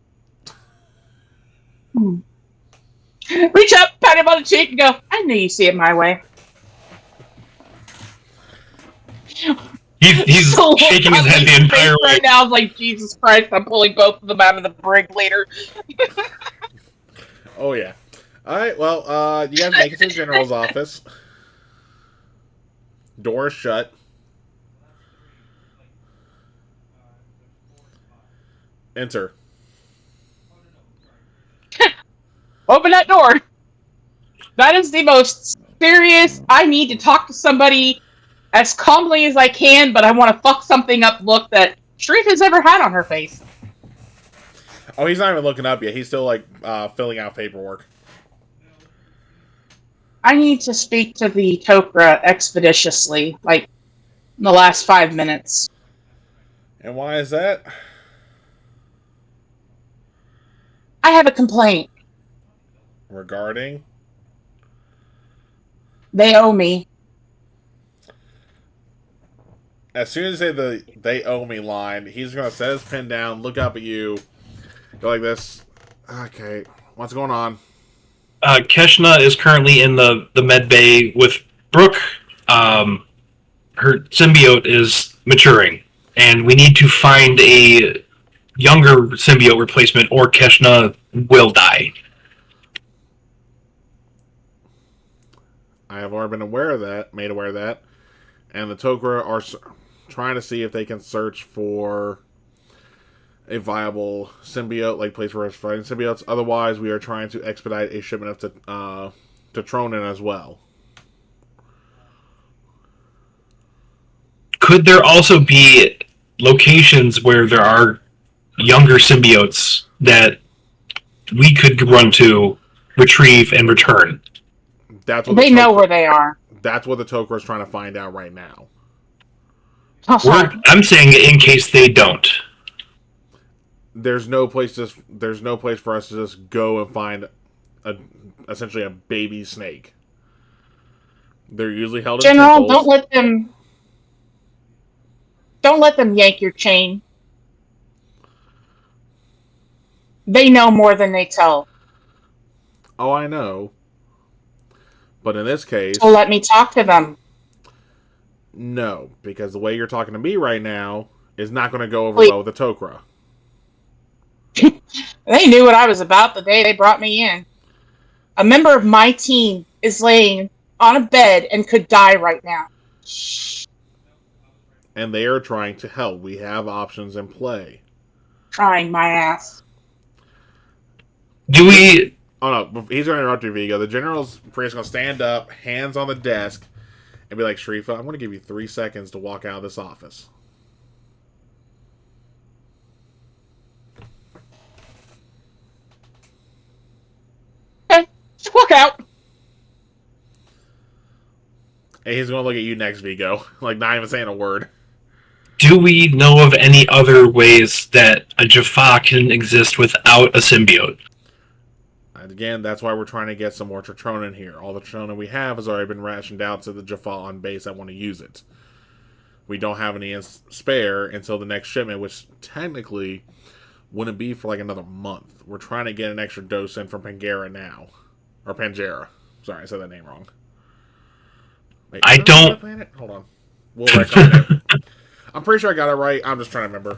Reach up, pat him on the cheek, and go, I knew you see it my way. He's So shaking his head the entire way. Right now, I'm like, Jesus Christ, I'm pulling both of them out of the brig later. Oh, yeah. Alright, well, you guys make it to the general's office. Door is shut. Enter. Open that door. That is the most serious, I need to talk to somebody as calmly as I can, but I want to fuck something up look that Sharif has ever had on her face. Oh, he's not even looking up yet. He's still, like, filling out paperwork. I need to speak to the Tok'ra expeditiously, like, in the last 5 minutes. And why is that? I have a complaint. Regarding? They owe me. As soon as you say the "they owe me" line, he's gonna set his pen down, look up at you, go like this. Okay, what's going on? Keshna is currently in the med bay with Brooke. Her symbiote is maturing, and we need to find a younger symbiote replacement, or Keshna will die. I have already been made aware of that, and the Tok'ra are trying to see if they can search for a viable symbiote, like place for us fighting symbiotes. Otherwise, we are trying to expedite a shipment to Tronin as well. Could there also be locations where there are younger symbiotes that we could run to, retrieve, and return? That's what they know where they are. That's what the Tok'ra is trying to find out right now. I'm saying in case they don't. There's no place for us to just go and find essentially a baby snake. They're usually held in General, temples. Don't let them yank your chain. They know more than they tell. Oh, I know. But in this case, So let me talk to them. no, because the way you're talking to me right now is not going to go over Wait. well with the Tok'ra. They knew what I was about the day they brought me in. A member of my team is laying on a bed and could die right now. And they are trying to help. We have options in play. Trying my ass. Do we... Oh no, he's going to interrupt you, Vigo. The general's pretty much going to stand up, hands on the desk, and be like, Sharifa, I'm going to give you 3 seconds to walk out of this office. Okay, just walk out. And he's going to look at you next, Vigo. Like, not even saying a word. Do we know of any other ways that a Jaffa can exist without a symbiote? And again, that's why we're trying to get some more Tronin here. All the Tronin we have has already been rationed out to the Jaffa on base that want to use it. We don't have any spare until the next shipment, which technically wouldn't be for like another month. We're trying to get an extra dose in from Pangera now. Or Pangera. Sorry, I said that name wrong. Wait, I is that another don't. planet? Hold on. We'll retcon it. I'm pretty sure I got it right. I'm just trying to remember.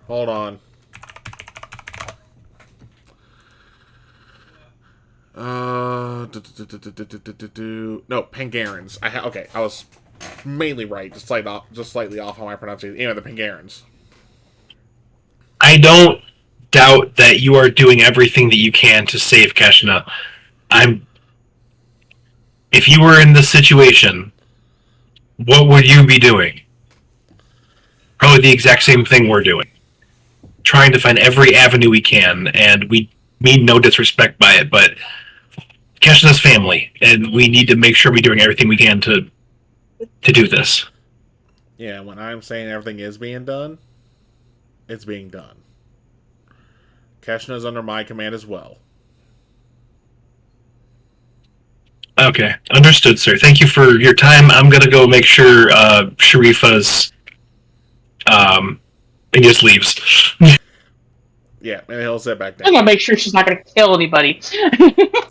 Hold on. No, Pangarans. Okay, I was mainly right, just slightly off on my pronunciation. Anyway, the Pangarans. I don't doubt that you are doing everything that you can to save Keshna. I'm. If you were in this situation, what would you be doing? Probably the exact same thing we're doing. Trying to find every avenue we can, and we mean no disrespect by it, but Keshna's family, and we need to make sure we're doing everything we can to do this. Yeah, when I'm saying everything is being done, it's being done. Keshna's under my command as well. Okay, understood, sir. Thank you for your time. I'm gonna go make sure Sharifa's and just leaves. Yeah, and he'll sit back I'm down. gonna make sure she's not gonna kill anybody.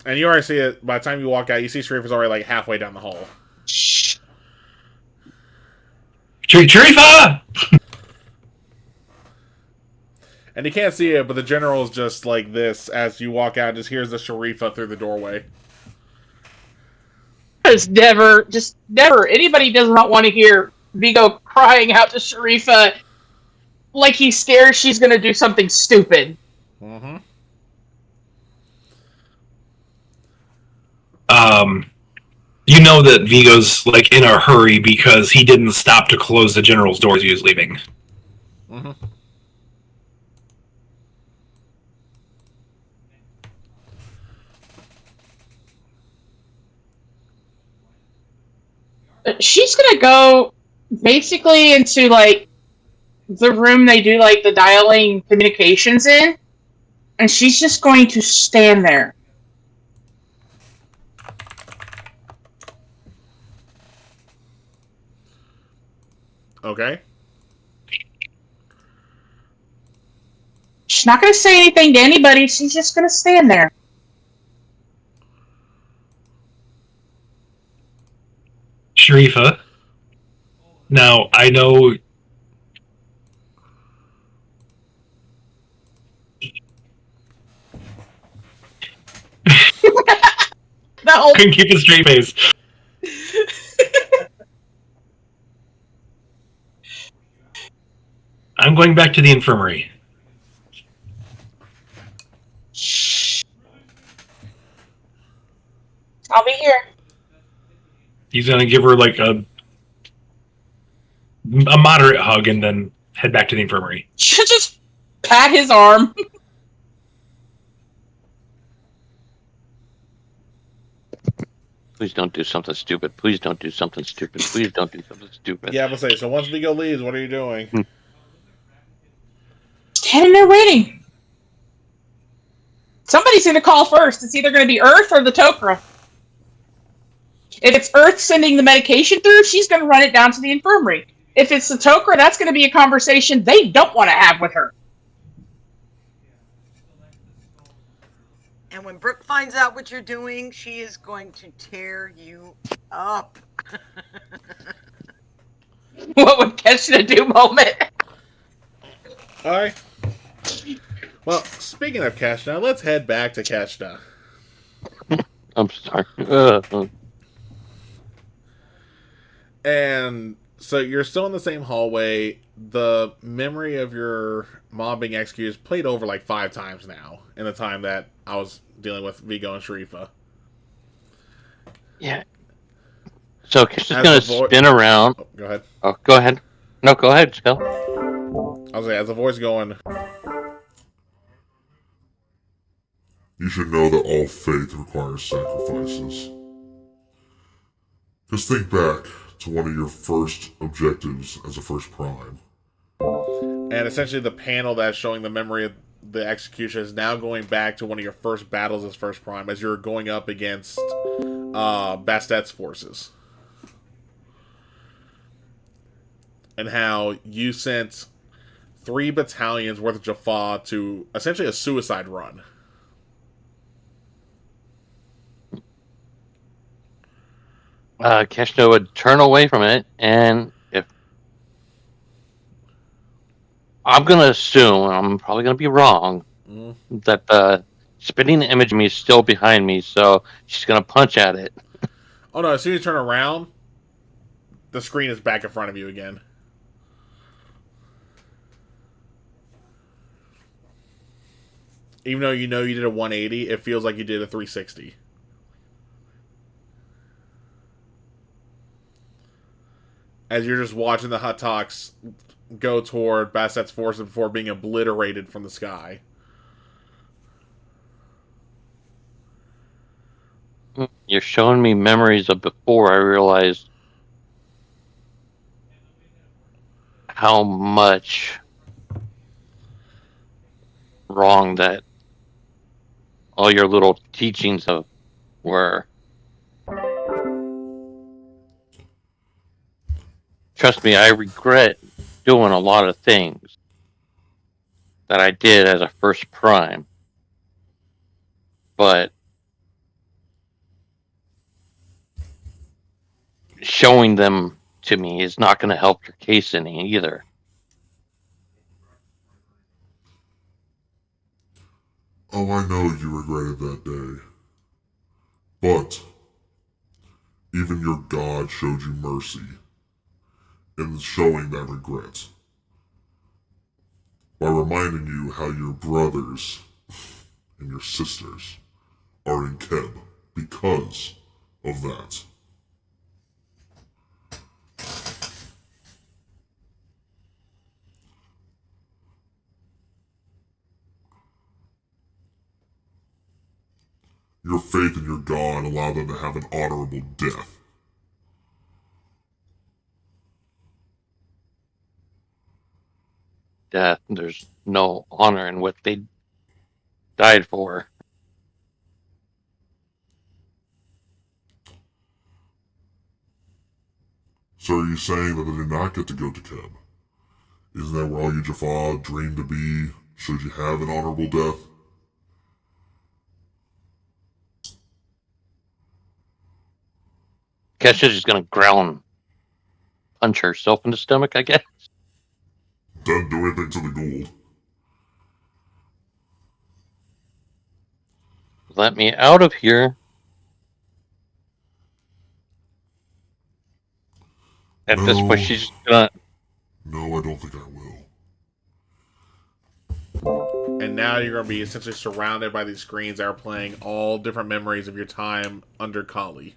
And you already see it. By the time you walk out, you see Sharif is already like halfway down the hall. Sharifa! And you can't see it, but the general is just like this as you walk out and just hears the Sharifa through the doorway. Just never. Anybody does not want to hear Vigo crying out to Sharifa like he's scared she's gonna do something stupid. Mm-hmm. You know that Vigo's like in a hurry because he didn't stop to close the general's doors as he was leaving. Mm-hmm. She's gonna go basically into like the room they do like the dialing communications in, and she's just going to stand there. Okay. She's not going to say anything to anybody. She's just going to stand there. Sharifa. Now, I know... No. Couldn't keep a straight face. I'm going back to the infirmary. I'll be here. He's gonna give her like a moderate hug and then head back to the infirmary. She'll just pat his arm. Please don't do something stupid. Please don't do something stupid. Please don't do something stupid. Yeah, I'm gonna say, so once Vigo leaves, what are you doing? Standing there waiting. Somebody's going to call first. It's either going to be Earth or the Tok'ra. If it's Earth sending the medication through, she's going to run it down to the infirmary. If it's the Tok'ra, that's going to be a conversation they don't want to have with her. And when Brooke finds out what you're doing, she is going to tear you up. What would Keshna do moment? Alright. Well, speaking of Keshna, let's head back to Keshna. I'm sorry. And so you're still in the same hallway. The memory of your mom being executed is played over like 5 times now in the time that I was dealing with Vigo and Sharifa. Yeah. So Keshna's going to spin around. Oh, go ahead. Oh, go ahead. No, go ahead, Phil. I was like, as the voice going, You should know that all faith requires sacrifices. Just think back to one of your first objectives as a first prime. and essentially the panel that's showing the memory of the execution is now going back to one of your first battles as first prime as you're going up against Bastet's forces. And how you sent 3 battalions worth of Jaffa to essentially a suicide run. Keshna would turn away from it, and if I'm gonna assume, I'm probably gonna be wrong, that the spinning image of me is still behind me, so she's gonna punch at it. Oh no! As soon as you turn around, the screen is back in front of you again. Even though you know you did a 180, it feels like you did a 360. As you're just watching the Hut Talks go toward Bassett's forces before being obliterated from the sky. You're showing me memories of before I realized how much wrong that all your little teachings of were. Trust me, I regret doing a lot of things that I did as a first prime, but showing them to me is not going to help your case any either. Oh, I know you regretted that day. But even your God showed you mercy in showing that regret by reminding you how your brothers and your sisters are in Keb because of that. Your faith in your God allowed them to have an honorable death. Death, there's no honor in what they died for. So are you saying that they did not get to go to Keb? Isn't that where all you Jaffa dreamed to be should you have an honorable death? Kesha's just going to growl and punch herself in the stomach, I guess. Doesn't do anything to the Gould. Let me out of here. At this point, she's just gonna. No, I don't think I will. And now you're going to be essentially surrounded by these screens that are playing all different memories of your time under Kali.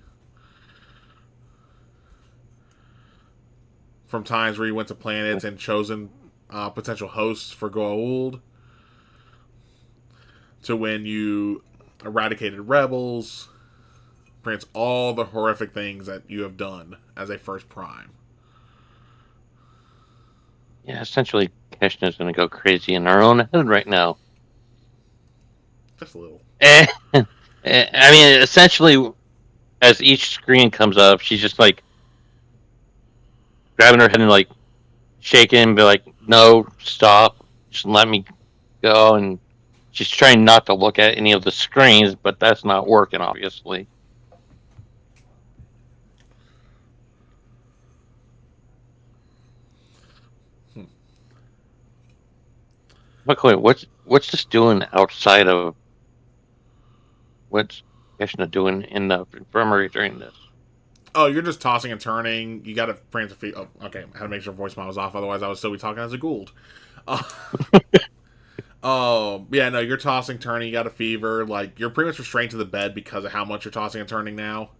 From times where you went to planets and chosen potential hosts for Goa'uld, to when you eradicated rebels, Prince, all the horrific things that you have done as a first prime. Yeah, essentially, Keshna's gonna go crazy in her own head right now. Just a little. I mean, essentially, as each screen comes up, she's just like grabbing her head and like shaking, be like, "No, stop! Just let me go." And she's trying not to look at any of the screens, but that's not working, obviously. McCoy, what's this doing outside of what's Keshna doing in the infirmary during this? Oh, you're just tossing and turning. You got to prance a feet. Oh, okay. I had to make sure voicemail was off. Otherwise, I would still be talking as a Gould. Oh, yeah, no, you're tossing, turning. You got a fever. Like, you're pretty much restrained to the bed because of how much you're tossing and turning now.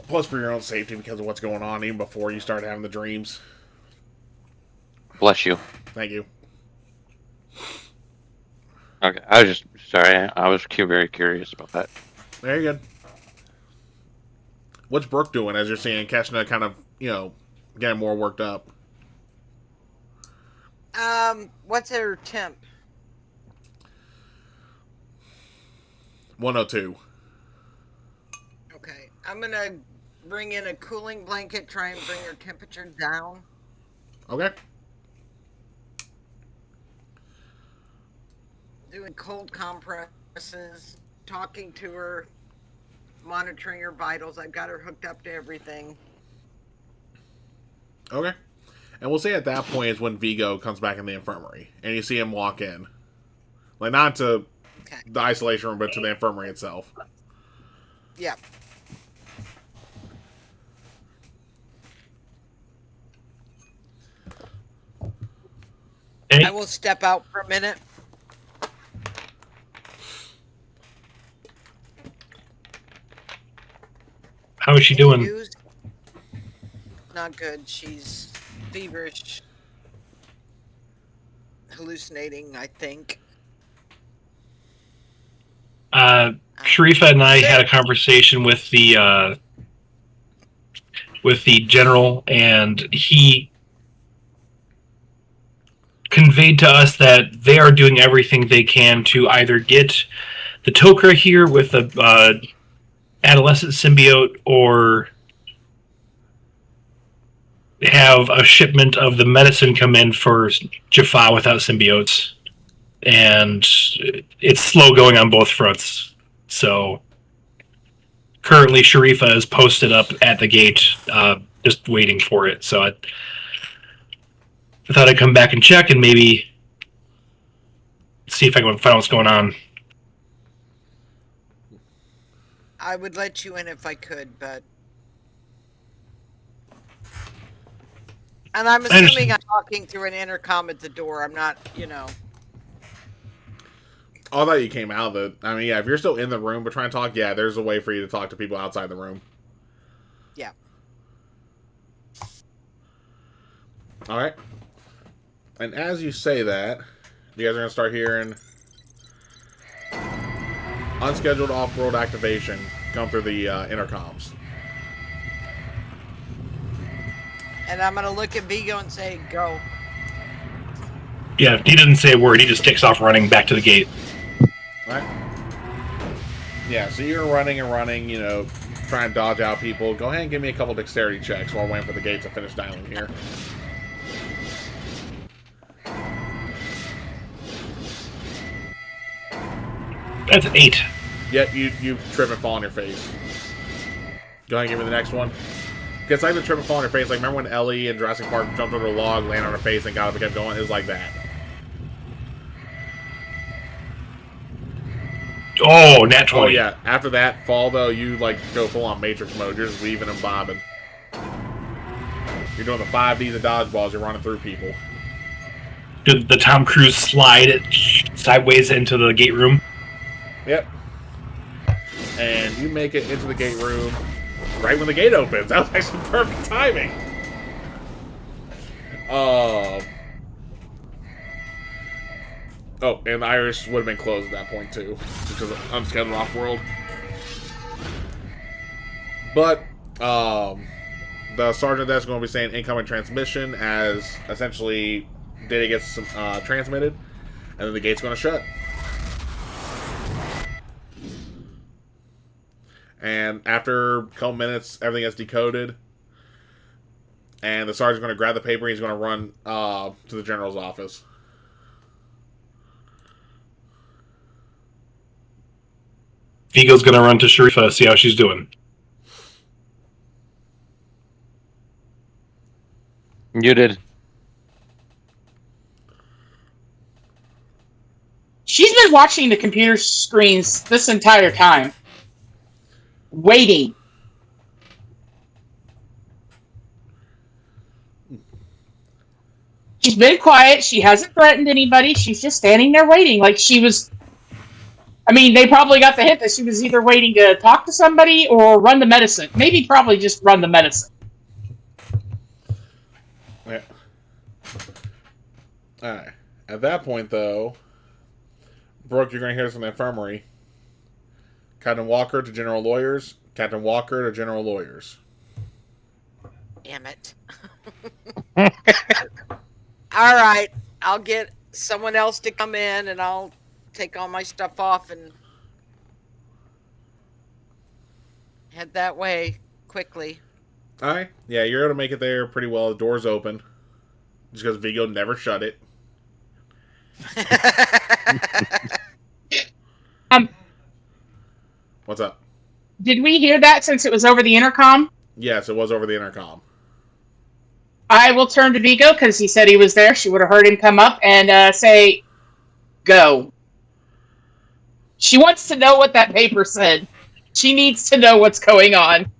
Plus, for your own safety because of what's going on, even before you start having the dreams. Bless you. Thank you. Okay, I was just sorry. I was very curious about that. Very good. What's Brooke doing as you're seeing Keshna kind of, getting more worked up? What's her temp? 102. Okay, I'm gonna bring in a cooling blanket, try and bring her temperature down. Okay. Doing cold compresses, talking to her. monitoring her vitals. I've got her hooked up to everything. Okay. And we'll say at that point is when Vigo comes back in the infirmary, and you see him walk in, like not to the isolation room, but to the infirmary itself. Yeah. Hey. I will step out for a minute. How is she doing? News? Not good. She's feverish, hallucinating, I think. Sharifa and I had a conversation with the general, and he conveyed to us that they are doing everything they can to either get the Tok'ra here with the adolescent symbiote, or have a shipment of the medicine come in for Jaffa without symbiotes. And it's slow going on both fronts. So currently Sharifa is posted up at the gate, just waiting for it. So I thought I'd come back and check and maybe see if I can find out what's going on. I would let you in if I could, but... And I'm assuming I'm talking through an intercom at the door. I'm not, All that you came out of the... I mean, yeah, if you're still in the room but trying to talk, yeah, there's a way for you to talk to people outside the room. Yeah. Alright. And as you say that, you guys are going to start hearing unscheduled off-world activation come through the intercoms. And I'm going to look at Vigo and say, go. Yeah, he didn't say a word. He just takes off running back to the gate. Right? Yeah, so you're running and running, trying to dodge out people. Go ahead and give me a couple dexterity checks while we're waiting for the gate to finish dialing here. That's an 8. Yep, you trip and fall on your face. Go ahead and give me the next one. It's like the trip and fall on your face. Like, remember when Ellie in Jurassic Park jumped over a log, landed on her face, and got up and kept going? It was like that. Oh, nat 20. Oh, yeah. After that fall, though, you, go full-on Matrix mode. You're just weaving and bobbing. You're doing the 5Ds and dodgeballs. You're running through people. Did the Tom Cruise slide sideways into the gate room? Yep. And you make it into the gate room right when the gate opens. That was actually perfect timing. Oh, and the Irish would have been closed at that point, too. Just because of unscheduled off-world. But, the sergeant desk is going to be saying incoming transmission as, essentially, data gets transmitted. And then the gate's going to shut. And after a couple minutes, everything gets decoded. And the sergeant's going to grab the paper and he's going to run to the general's office. Vigo's going to run to Sharifa, see how she's doing. Muted. She's been watching the computer screens this entire time. Waiting. She's been quiet. She hasn't threatened anybody. She's just standing there waiting like she was... I mean, they probably got the hint that she was either waiting to talk to somebody or run the medicine. Maybe probably just run the medicine. Yeah. Alright. At that point, though, Brooke, you're going to hear this from the infirmary. Captain Walker to General Lawyers. Captain Walker to General Lawyers. Damn it. All right. I'll get someone else to come in and I'll take all my stuff off and head that way quickly. Alright. Yeah, you're able to make it there pretty well. The door's open. Just because Vigo never shut it. Um, What's up? Did we hear that since it was over the intercom? Yes, it was over the intercom. I will turn to Vigo because he said he was there. She would have heard him come up and say, "Go." She wants to know what that paper said. She needs to know what's going on.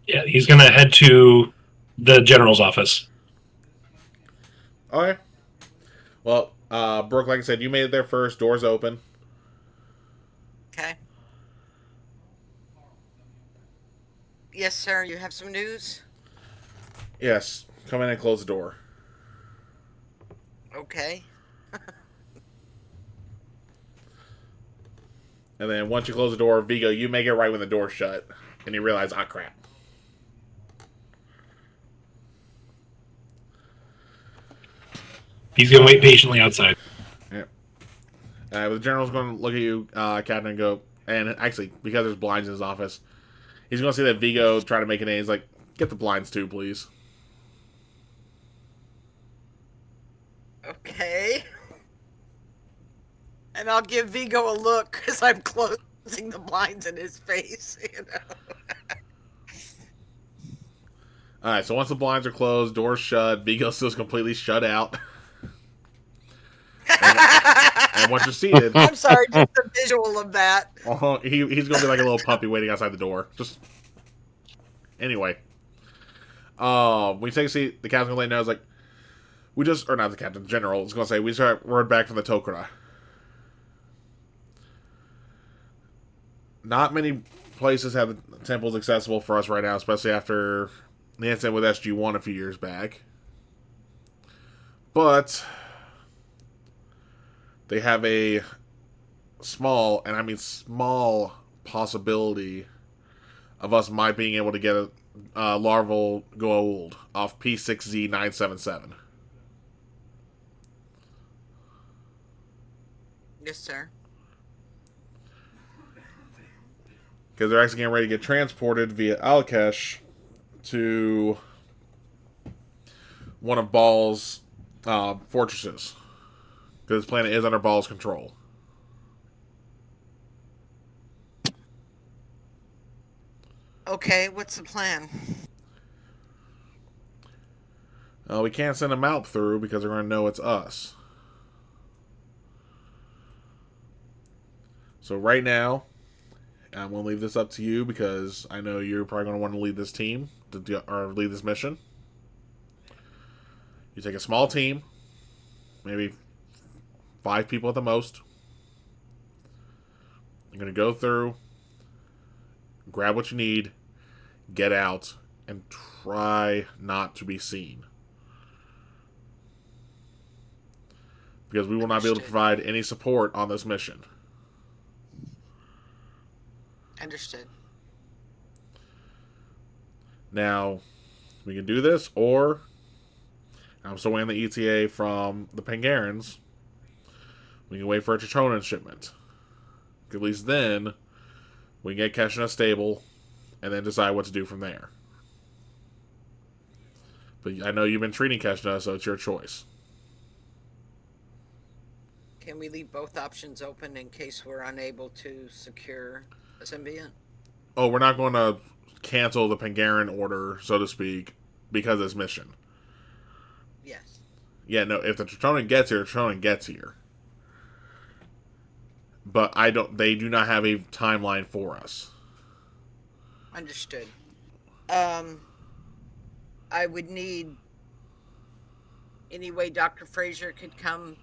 Yeah, he's going to head to the general's office. Okay. Well, Brooke, like I said, you made it there first. Doors open. Okay. Yes, sir. You have some news? Yes. Come in and close the door. Okay. And then once you close the door, Vigo, you make it right when the door's shut. And you realize, ah, crap. He's going to wait patiently outside. Yeah. The general's going to look at you, Captain, and go, and actually, because there's blinds in his office, he's going to see that Vigo try to make an A. He's like, get the blinds too, please. Okay. And I'll give Vigo a look because I'm closing the blinds in his face, you know. Alright, so once the blinds are closed, doors shut, Vigo still's completely shut out. And once you're seated... I'm sorry, just the visual of that. He's going to be like a little puppy waiting outside the door. Just... Anyway. When you take a seat, the captain's going to let you know, it's like... We just... Or not the captain, the general is going to say, we just heard back from the Tok'ra. Not many places have temples accessible for us right now, especially after the incident with SG-1 a few years back. But they have a small, and I mean small, possibility of us might being able to get a larval goa'uld off P6Z977. Yes, sir. Because they're actually getting ready to get transported via Alkesh to one of Baal's fortresses. Because this planet is under Baal's control. Okay, what's the plan? We can't send them out through because they're going to know it's us. So right now, I'm going to leave this up to you because I know you're probably going to want to lead this team or lead this mission. You take a small team, maybe 5 people at the most. You're going to go through, grab what you need, get out, and try not to be seen. Because we will not be able to provide any support on this mission. Understood. Now, we can do this, or I'm still waiting the ETA from the Pangarans. We can wait for a Tritonin shipment. At least then, we can get Keshna stable, and then decide what to do from there. But I know you've been treating Keshna, so it's your choice. Can we leave both options open in case we're unable to secure a symbiont? Oh, we're not going to cancel the Pangaran order, so to speak, because of this mission. Yes. Yeah, no, if the Tritonin gets here, Tritonin gets here. But they do not have a timeline for us. Understood. I would need any way Dr. Fraser could come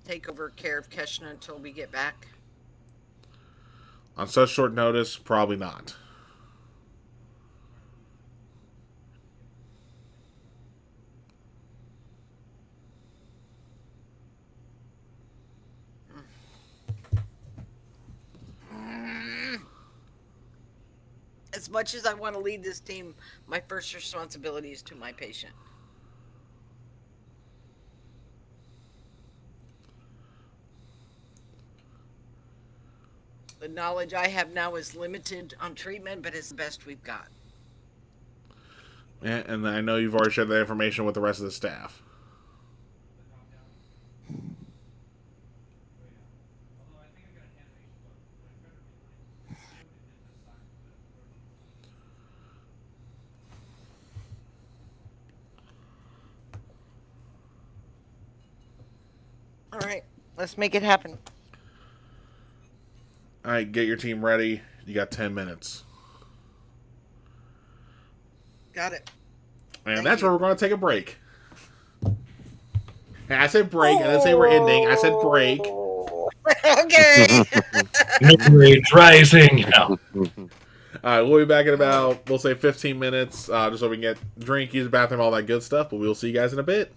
take over care of Keshna until we get back. On such short notice, probably not. As much as I want to lead this team, my first responsibility is to my patient. The knowledge I have now is limited on treatment, but it's the best we've got. And I know you've already shared that information with the rest of the staff. All right, let's make it happen. All right, get your team ready. You got 10 minutes. Got it. And Thank that's you. where we're going to take a break. And I said break. I didn't say we're ending. I said break. Okay. Memory rising. No. All right, we'll be back in about, we'll say 15 minutes, just so we can get drink, use the bathroom, all that good stuff. But we'll see you guys in a bit.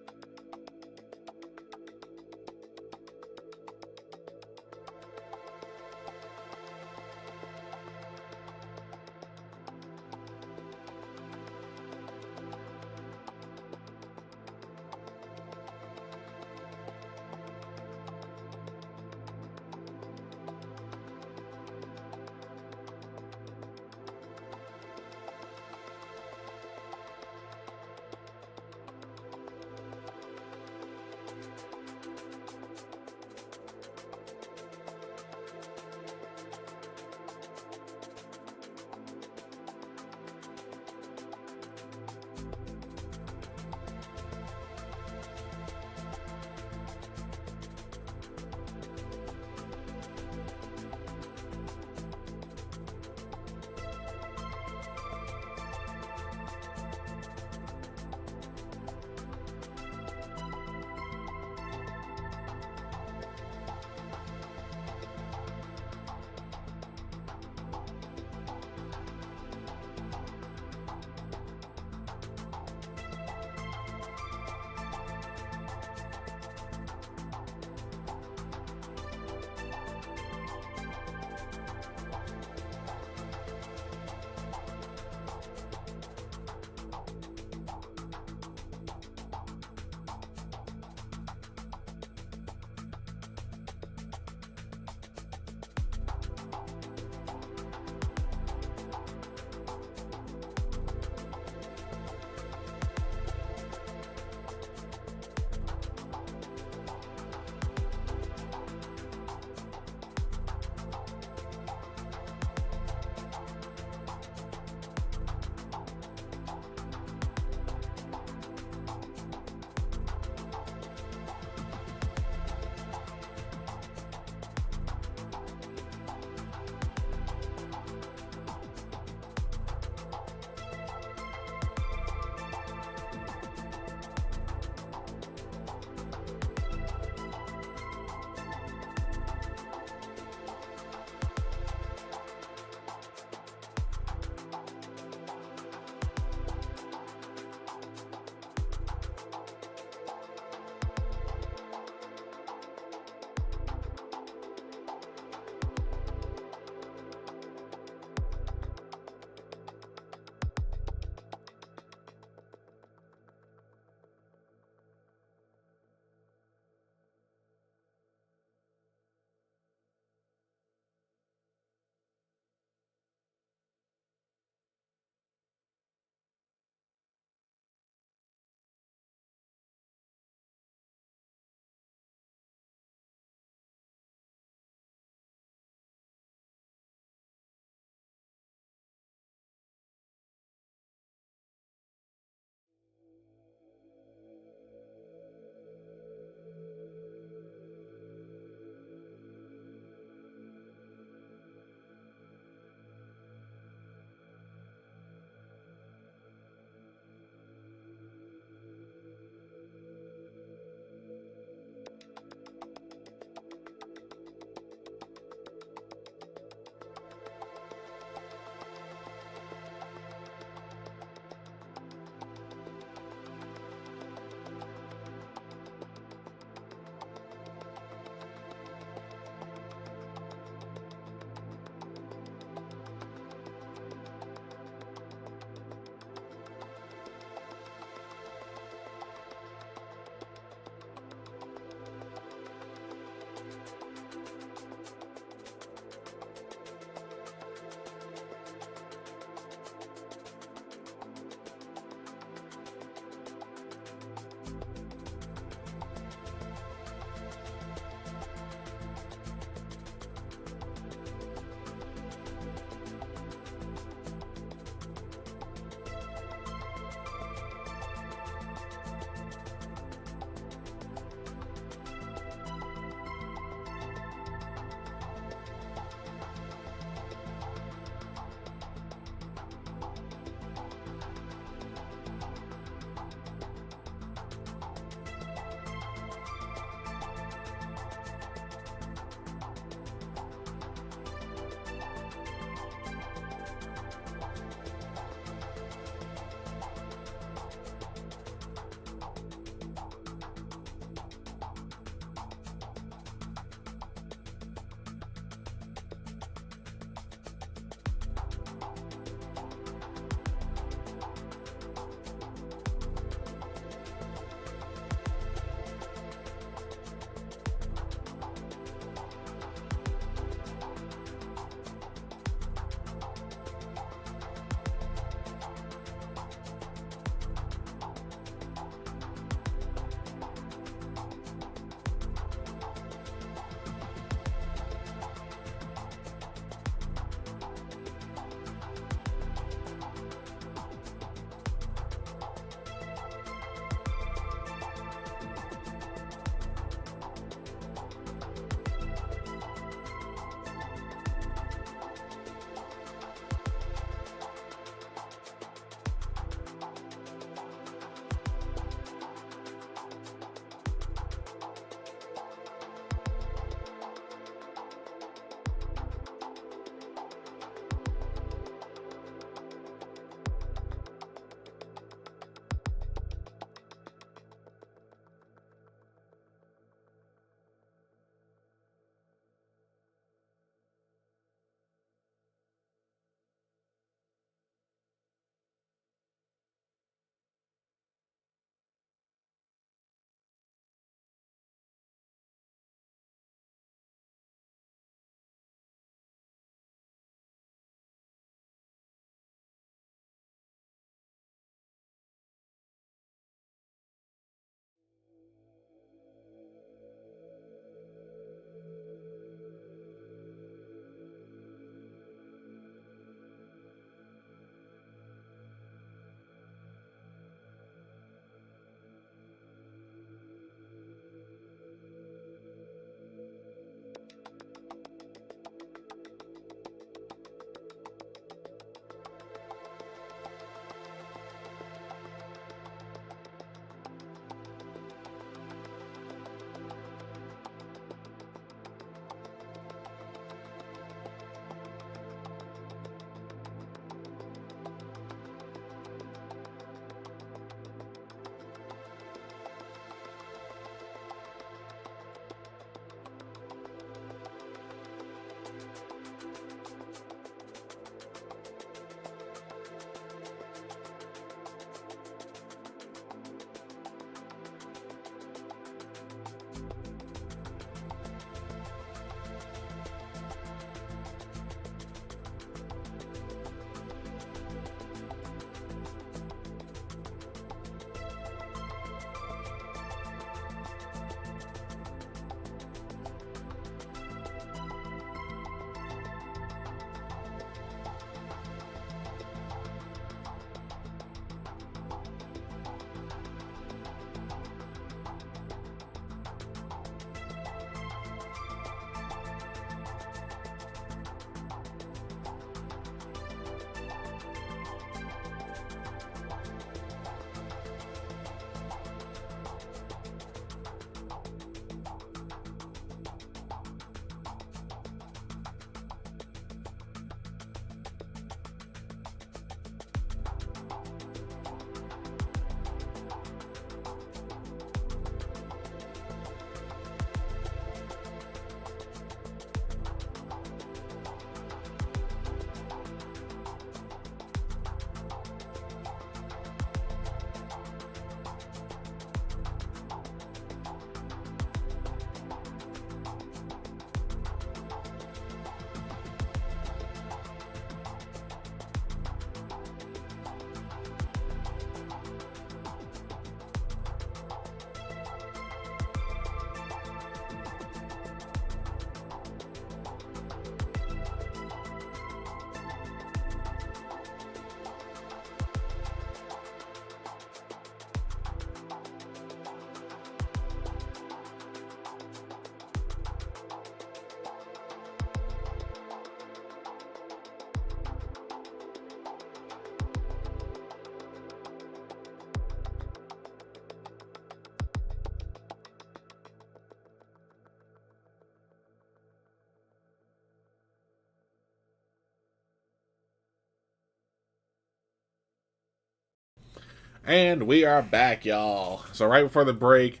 And we are back, y'all. So right before the break,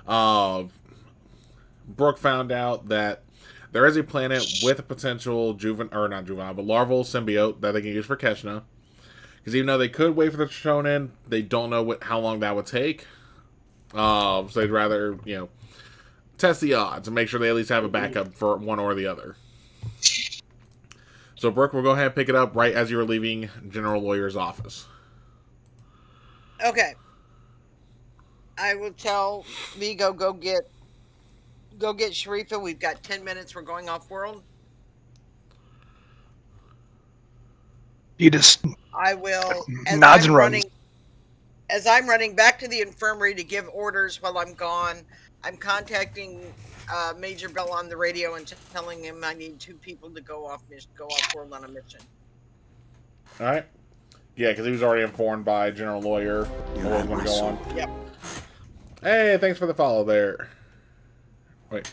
Brooke found out that there is a planet with a potential larval symbiote that they can use for Keshna. Because even though they could wait for the Shonen, they don't know how long that would take. So they'd rather, test the odds and make sure they at least have a backup for one or the other. So Brooke, we'll go ahead and pick it up right as you were leaving General Lawyer's office. Okay. I will tell Vigo, go get Sharifa. We've got 10 minutes. We're going off world. You just I will, nods and runs. As I'm running back to the infirmary to give orders while I'm gone, I'm contacting Major Bell on the radio and telling him I need 2 people to go off world on a mission. All right. Yeah, because he was already informed by General Lawyer what was going to go on. Yep. Hey, thanks for the follow there. Wait.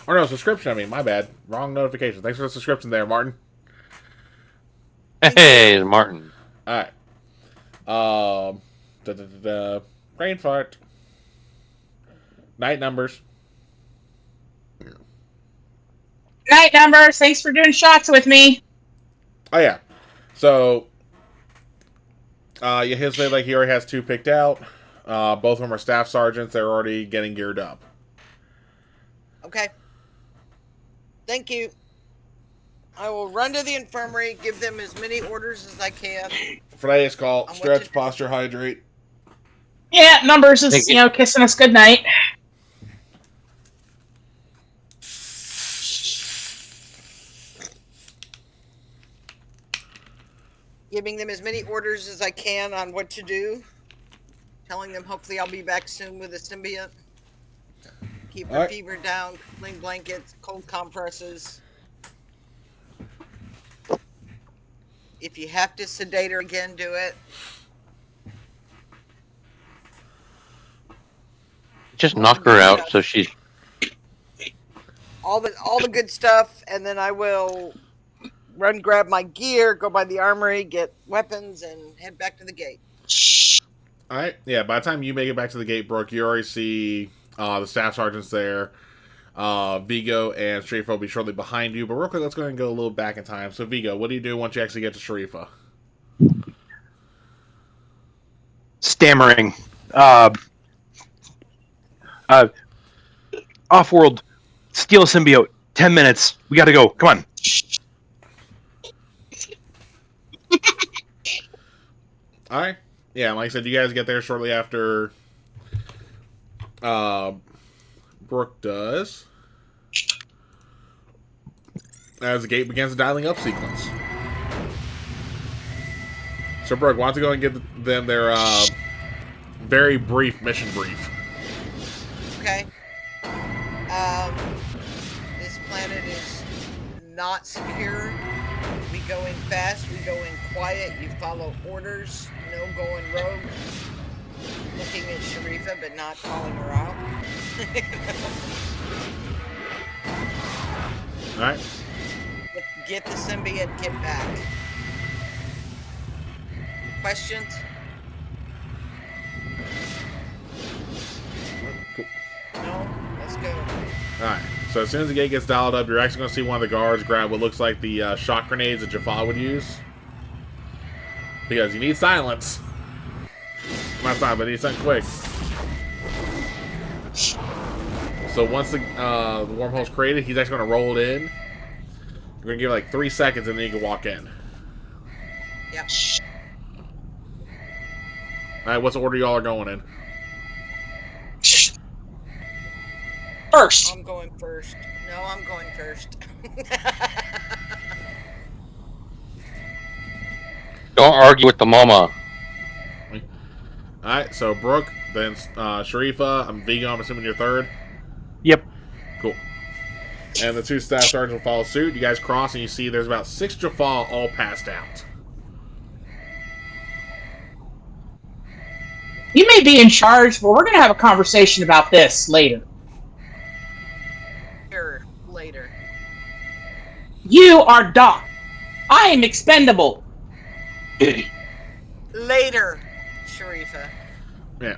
Or no, subscription, I mean. My bad. Wrong notification. Thanks for the subscription there, Martin. Hey, Martin. Alright. Brain fart. Night numbers. Night numbers. Thanks for doing shots with me. Oh, yeah. So, he'll say, like, he already has 2 picked out. Both of them are staff sergeants. They're already getting geared up. Okay. Thank you. I will run to the infirmary, give them as many orders as I can. Friday's call. Stretch, posture, hydrate. Yeah, numbers is, kissing us goodnight. Giving them as many orders as I can on what to do. Telling them hopefully I'll be back soon with a symbiote. Keep her fever down, cooling blankets, cold compresses. If you have to sedate her again, do it. Just knock her out so she's... All the good stuff, and then I will run, grab my gear, go by the armory, get weapons, and head back to the gate. Alright, yeah, by the time you make it back to the gate, Brooke, you already see the staff sergeants there. Vigo and Sharifa will be shortly behind you. But real quick, let's go ahead and go a little back in time. So, Vigo, what do you do once you actually get to Sharifa? Stammering. Off-world. Steal a symbiote. 10 minutes. We gotta go. Come on. Alright. Yeah, like I said, you guys get there shortly after Brooke does. As the gate begins the dialing up sequence. So, Brooke, why don't you go and give them their very brief mission brief? Okay. This planet is not secure. We go in fast, we go in quiet, you follow orders, no going rogue. Looking at Sharifa, but not calling her out. Alright. Get the symbiote, get back. Questions? Cool. No? Let's go. Alright, so as soon as the gate gets dialed up, you're actually going to see one of the guards grab what looks like the shock grenades that Jaffa would use. Because you need silence. Not silence, but you need something quick. So once the wormhole's created, he's actually going to roll it in. You're going to give it like 3 seconds and then you can walk in. Yep. Alright, what's the order y'all are going in? First. I'm going first. No, I'm going first. Don't argue with the mama. Alright, so Brooke, then Sharifa, I'm Vigo, I'm assuming you're third. Yep. Cool. And the 2 staff sergeants will follow suit. You guys cross and you see there's about 6 Jaffa all passed out. You may be in charge, but we're going to have a conversation about this later. Later. You are Doc. I am expendable. Later, Sharifa. Yeah.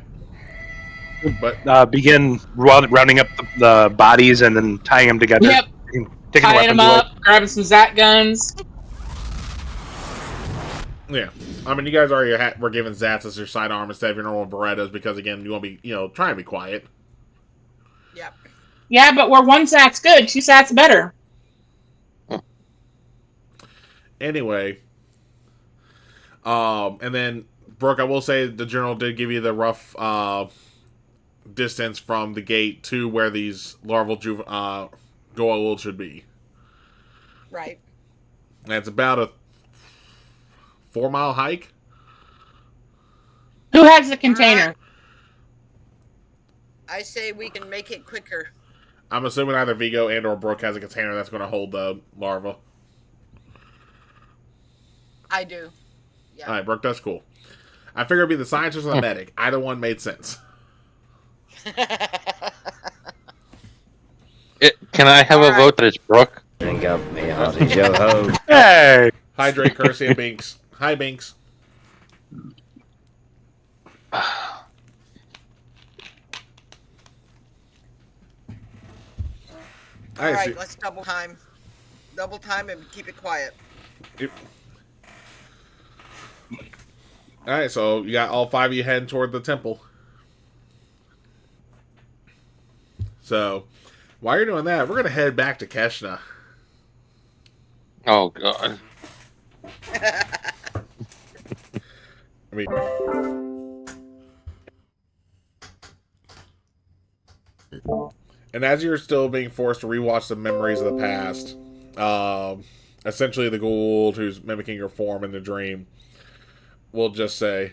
But begin rounding up the bodies and then tying them together. Yep. Taking Tying them weapons away. up, grabbing some Zat guns. yeah, I mean, you guys already were given Zats as your sidearm instead of your normal Berettas because again, you want to be, trying to be quiet. Yep. Yeah, but where one Zat's good, two Zat's better. Anyway, and then Brooke, I will say the general did give you the rough distance from the gate to where these larval Goa'uld should be. Right. And it's about a 4-mile hike. Who has the container? I say we can make it quicker. I'm assuming either Vigo and or Brooke has a container that's going to hold the larva. I do. Yeah. All right, Brooke, that's cool. I figured it'd be the scientist or the medic. Either one made sense. Can I have a vote that it's Brooke? Drink up me hearty yo ho. Hey! Hydrate, Kersey, and Binks. Hi, Binks. All right, let's double time. Double time and keep it quiet. Alright, so you got all 5 of you heading toward the temple. So, while you're doing that, we're going to head back to Keshna. Oh, God. I mean... And as you're still being forced to rewatch the memories of the past, essentially the Goa'uld who's mimicking your form in the dream will just say,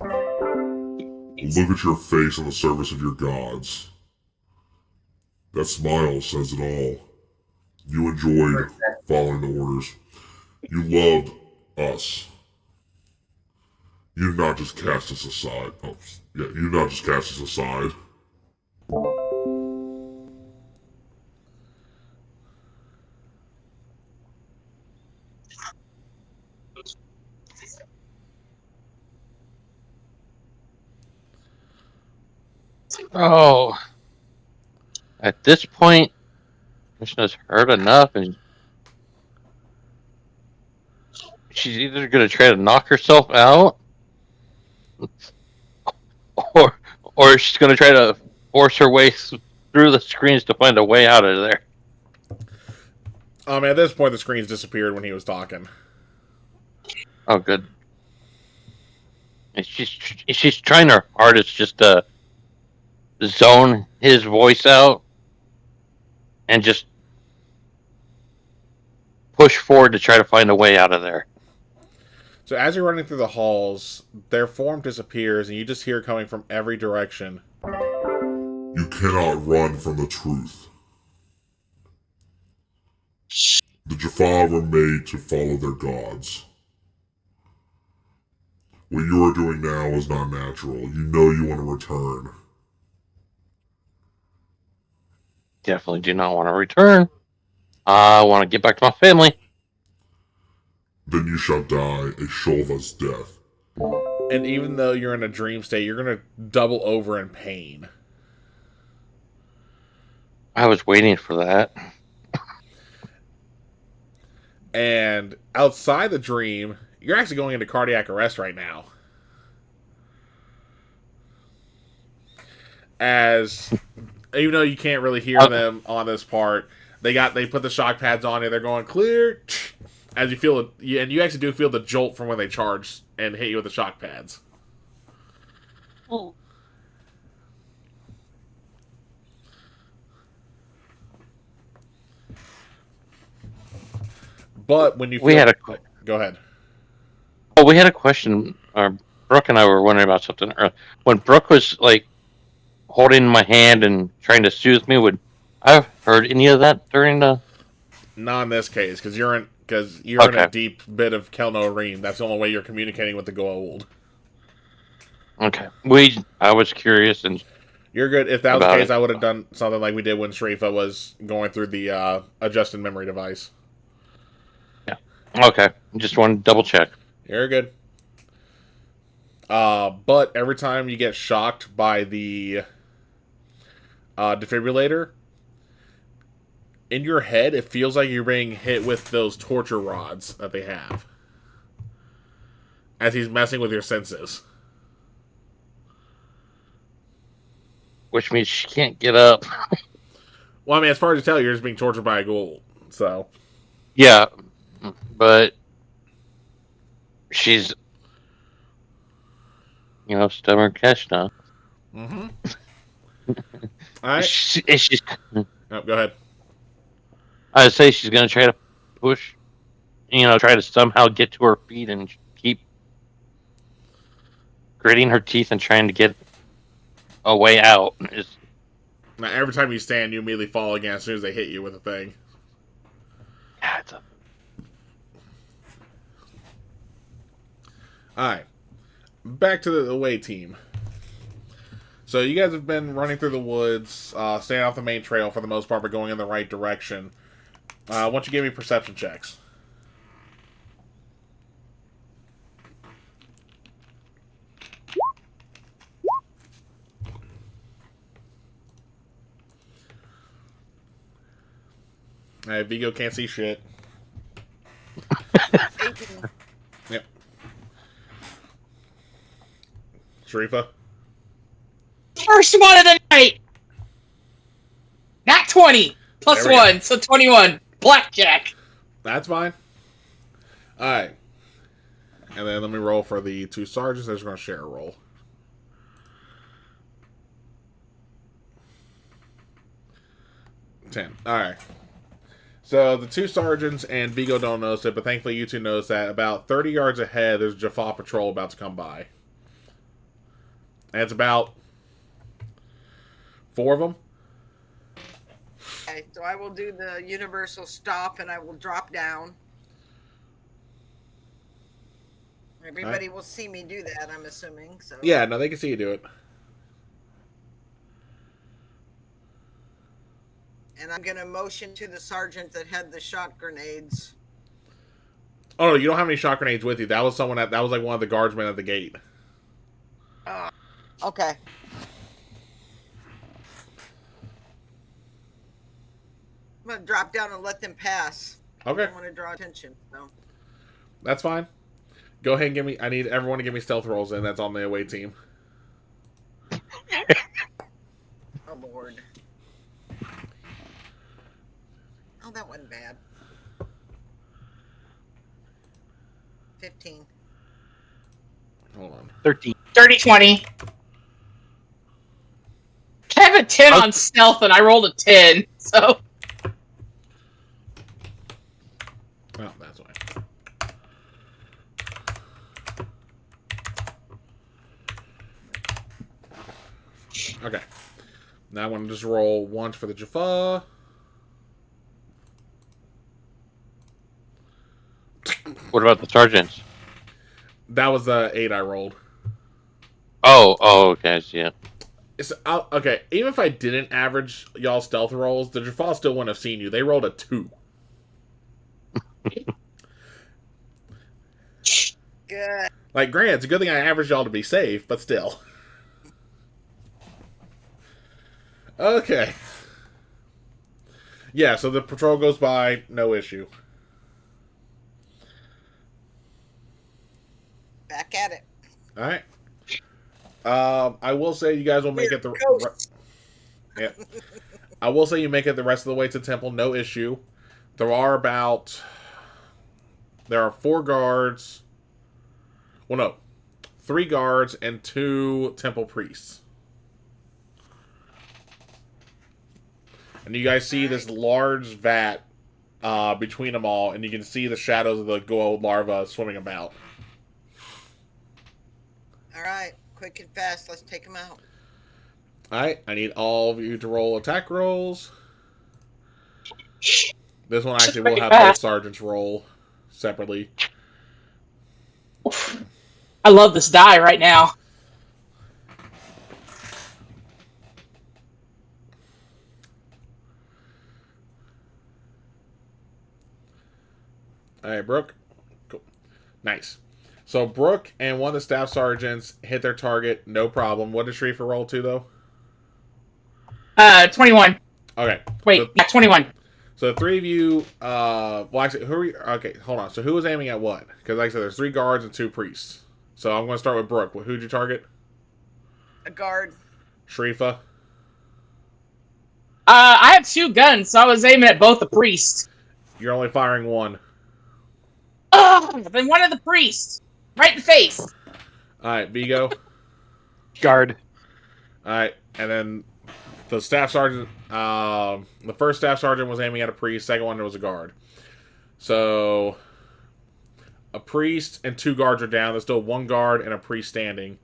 Look at your face on the service of your gods. That smile says it all. You enjoyed following the orders. You loved us. You did not just cast us aside. Oh, yeah, you did not just cast us aside. Oh. At this point, Krishna's heard enough, and she's either going to try to knock herself out, or she's going to try to force her way through the screens to find a way out of there. at this point, the screens disappeared when he was talking. Oh, good. And she's trying her hardest just to zone his voice out and just push forward to try to find a way out of there. So as you're running through the halls, their form disappears, and you just hear coming from every direction. You cannot run from the truth. The Jaffa were made to follow their gods. What you are doing now is not natural. You know you want to return. Definitely do not want to return. I want to get back to my family. Then you shall die a Shulva's death. And even though you're in a dream state, you're going to double over in pain. I was waiting for that. And outside the dream, you're actually going into cardiac arrest right now. As, even though you can't really hear them on this part, they put the shock pads on you. They're going clear. As you feel it, and you actually do feel the jolt from when they charge and hit you with the shock pads. Oh. But when you feel, go ahead. Oh, we had a question. Brooke and I were wondering about something. When Brooke was like holding my hand and trying to soothe me, would I have heard any of that during the? Not in this case, because you're in a deep bit of Kelno Ream. That's the only way you're communicating with the Goa'uld. Okay, I was curious, and you're good. If that was the case, I would have done something like we did when Sharifa was going through the adjusted memory device. Yeah. Okay, just wanted to double check. You're good. But every time you get shocked by the defibrillator, in your head, it feels like you're being hit with those torture rods that they have. As he's messing with your senses. Which means she can't get up. Well, I mean, as far as you tell, you're just being tortured by a ghoul. So. Yeah, but she's, stubborn Keshna. Mm-hmm. All right. She's. Oh, go ahead. I'd say she's going to try to push, try to somehow get to her feet and keep gritting her teeth and trying to get a way out. Now, every time you stand, you immediately fall again as soon as they hit you with a thing. Yeah, it's a. Alright. Back to the away team. So you guys have been running through the woods, staying off the main trail for the most part, but going in the right direction. Why don't you give me perception checks? Alright, Vigo can't see shit. 18. Yep. Sharifa? First one of the night! Not 20! Plus 1, so 21. Blackjack. That's fine. Alright. And then let me roll for the two sergeants. They're just going to share a roll. Ten. Alright. So the two sergeants and Vigo don't notice it, but thankfully you two notice that about 30 yards ahead, there's a Jaffa patrol about to come by. And it's about 4 of them. Okay, so I will do the universal stop and I will drop down. Everybody will see me do that, I'm assuming. So yeah, no, they can see you do it. And I'm going to motion to the sergeant that had the shot grenades. Oh no, you don't have any shot grenades with you. That was someone that was like one of the guardsmen at the gate. Okay. I'm going to drop down and let them pass. Okay. I don't want to draw attention. So. That's fine. Go ahead and give me. I need everyone to give me stealth rolls, and that's on the away team. Oh Lord. Oh, that wasn't bad. 15. Hold on. 13. 30-20. I have a 10 on stealth, and I rolled a 10, so. Oh, that's why. Okay. Now I want to just roll once for the Jaffa. What about the sergeants? That was the 8 I rolled. Oh, okay, I see it. Okay, even if I didn't average y'all stealth rolls, the Jaffa still wouldn't have seen you. They rolled a 2. Good. Like, granted, it's a good thing I averaged y'all to be safe, but still. Okay. Yeah, so the patrol goes by, no issue. Back at it. Alright. I will say you guys will make it the... Yeah. I will say you make it the rest of the way to the temple, no issue. There are 4 guards. Well, no. 3 guards and 2 temple priests. And you guys see this large vat between them all, and you can see the shadows of the gold larva swimming about. Alright, quick and fast, let's take them out. Alright, I need all of you to roll attack rolls. This one actually will have both sergeants roll separately. I love this die right now. Alright, Brooke. Cool. Nice. So Brooke and one of the staff sergeants hit their target, no problem. What did Sharifa roll to though? 21. Okay. Wait, yeah, 21. So the three of you, well, actually, who are you? Okay, hold on. So who was aiming at what? Because like I said, there's 3 guards and 2 priests. So I'm going to start with Brooke. Who'd you target? A guard. Sharifa. I have 2 guns, so I was aiming at both the priests. You're only firing 1. Ugh, then one of the priests. Right in the face. Alright, Vigo. Guard. Alright, and then the staff sergeant, the first staff sergeant was aiming at a priest, second one was a guard. So, a priest and 2 guards are down. There's still 1 guard and a priest standing.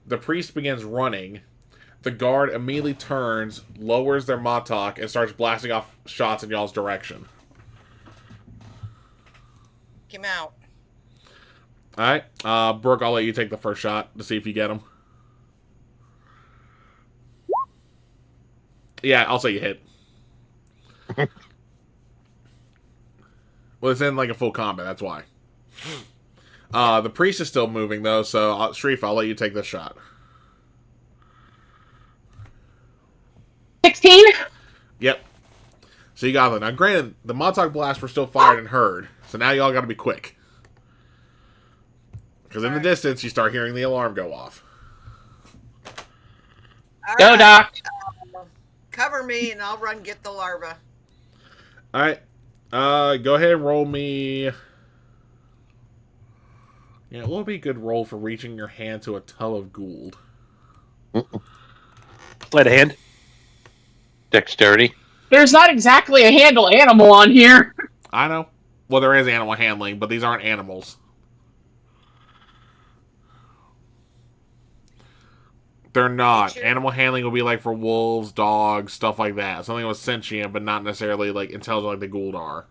The priest begins running. The guard immediately turns, lowers their Matok, and starts blasting off shots in y'all's direction. Came out. Alright, Brooke, I'll let you take the first shot to see if you get him. Yeah, I'll say you hit. Well, it's in like a full combat, that's why. The priest is still moving though, so Sharifa, I'll let you take this shot. 16? Yep. So you got it. Now, granted, the Montauk blasts were still fired and heard, so now y'all got to be quick. Because in the distance, you start hearing the alarm go off. Go, Doc. Cover me, and I'll run get the larva. All right. Go ahead and roll me. Yeah, what would be a good roll for reaching your hand to a tub of gould? Sleight of hand. Dexterity. There's not exactly a handle animal on here. I know. Well, there is animal handling, but these aren't animals. They're not. Animal handling will be like for wolves, dogs, stuff like that. Something that was sentient, but not necessarily like intelligent like the Gould are.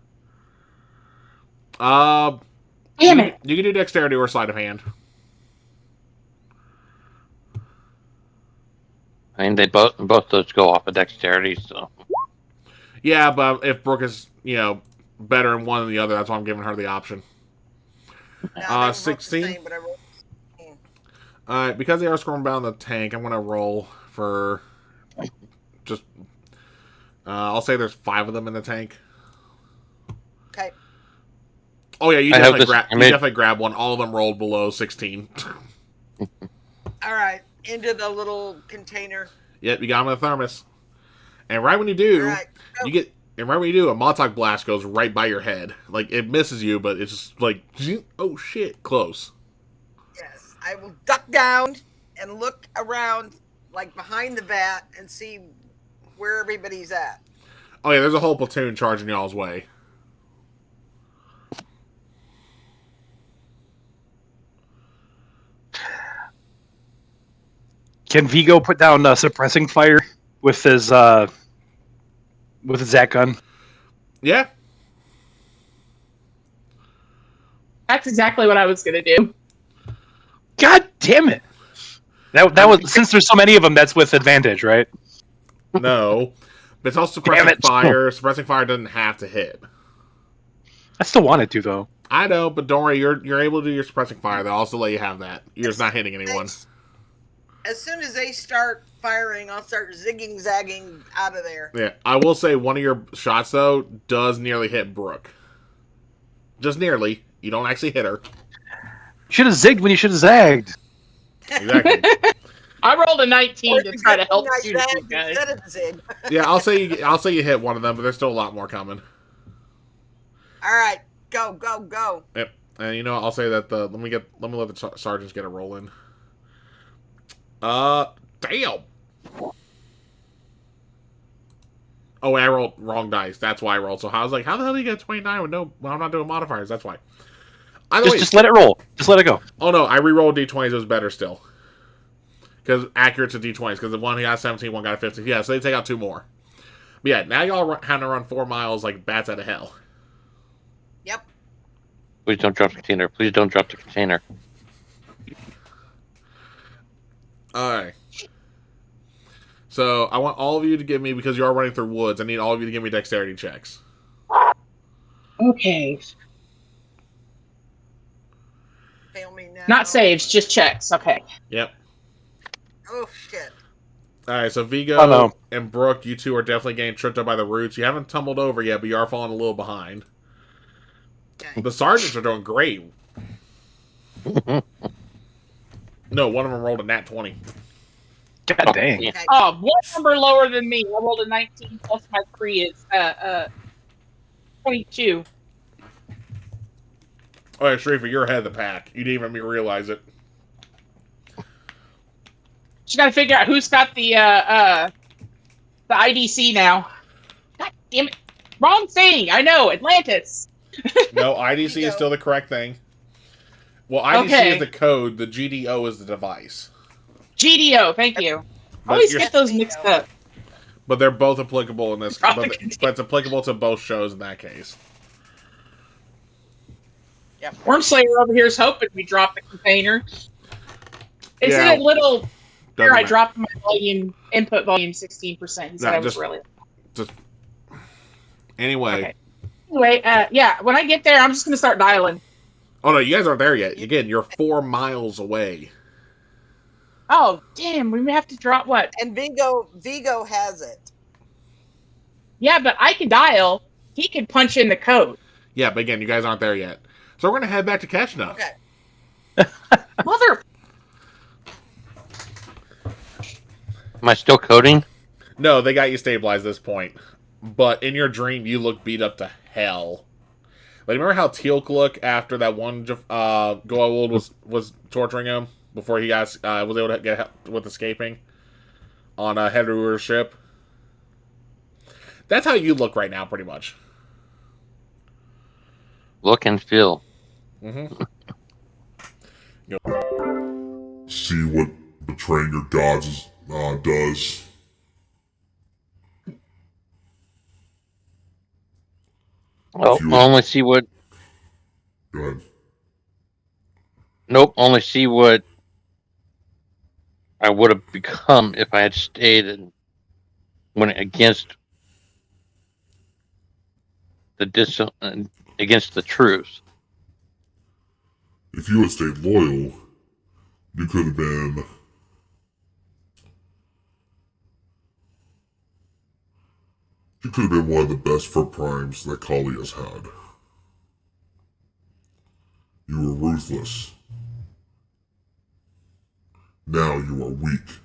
Damn it. You can do dexterity or sleight of hand. I mean, they both those go off of dexterity, so. Yeah, but if Brooke is, better in one than the other, that's why I'm giving her the option. 16. But I rolled 16. Alright, because they are scrolling down the tank, I'm gonna roll for just I'll say there's 5 of them in the tank. Okay. Oh yeah, you definitely grab one. All of them rolled below 16. All right, into the little container. Yep, you got them in the thermos. And right when you do, Right. a Montauk blast goes right by your head. Like, it misses you, but it's just like, oh shit, close. Yes, I will duck down and look around, like behind the vat, and see where everybody's at. Oh yeah, there's a whole platoon charging y'all's way. Can Vigo put down suppressing fire with his Zat gun? Yeah. That's exactly what I was going to do. God damn it! That was, since there's so many of them, that's with advantage, right? No. But it's also suppressing fire. Suppressing fire doesn't have to hit. I still wanted to, though. I know, but don't worry, you're able to do your suppressing fire. They'll also let you have that. You're just not hitting anyone. As soon as they start firing, I'll start zigging zagging out of there. Yeah, I will say one of your shots though does nearly hit Brooke. Just nearly. You don't actually hit her. You should have zigged when you should have zagged. Exactly. I rolled a 19 to try to help shoot zag you guys. instead of zig. Yeah, I'll say you hit one of them, but there's still a lot more coming. All right, go, go, go. Yep. And you know, I'll say that let me let the sergeants get a roll in. Damn. Oh, I rolled wrong dice. That's why I rolled. So I was like, how the hell do you get 29 with no? Well, I'm not doing modifiers. That's why. Just let it roll. Just let it go. Oh no, I re-rolled d20s. It was better still. Because accurate to d20s. Because the one he got 17, one got a 15. Yeah, so they take out 2 more. But yeah, now y'all have to run 4 miles like bats out of hell. Yep. Please don't drop the container. Please don't drop the container. Alright. So, I want all of you to give me, because you are running through woods, I need all of you to give me dexterity checks. Okay. Fail me Not saves, just checks. Okay. Yep. Oh shit. All right, so Oh, Vigo no. and Brooke, you two are definitely getting tripped up by the roots. You haven't tumbled over yet, but you are falling a little behind. Okay. The sergeants are doing great. No, one of them rolled a nat 20. God dang. Yeah. Okay. Oh, one number lower than me. I rolled a 19 plus my 3 is 22. All right, Sharifa, you're ahead of the pack. You didn't even realize it. Just got to figure out who's got the IDC now. God damn it! Wrong thing. I know Atlantis. No, IDC is still the correct thing. Well, IDC is Okay. the code. The GDO is the device. GDO. Thank you. I But always you're, get those mixed up. but they're both applicable in this. Drop But, the but it's applicable to both shows in that case. Wormslayer over here is hoping we drop the container. It's Yeah. in a little. Here, Doesn't I matter. dropped my input volume 16%. He said No, I was just- really. Just anyway. Okay. Anyway, yeah. When I get there, I'm just gonna start dialing. Oh no, you guys aren't there yet. Again, you're 4 miles away. Oh, damn! We may have to drop what? And Vigo has it. Yeah, but I can dial. He can punch in the code. Yeah, but again, you guys aren't there yet. So we're gonna head back to Keshna. Okay. Mother. Am I still coding? No, they got you stabilized at this point. But in your dream, you look beat up to hell. Like, remember how Teal'c looked after that one Goa'uld was torturing him before he got was able to get help with escaping on a Heru's ship? That's how you look right now, pretty much. Look and feel. Mm-hmm. See what betraying your gods does. Oh, If you- only see what. Go ahead. Nope, only see what I would have become if I had stayed and went against against the truth. If you had stayed loyal, you could have been. You could have been one of the best foot primes that Kali has had. You were ruthless. Now you are weak.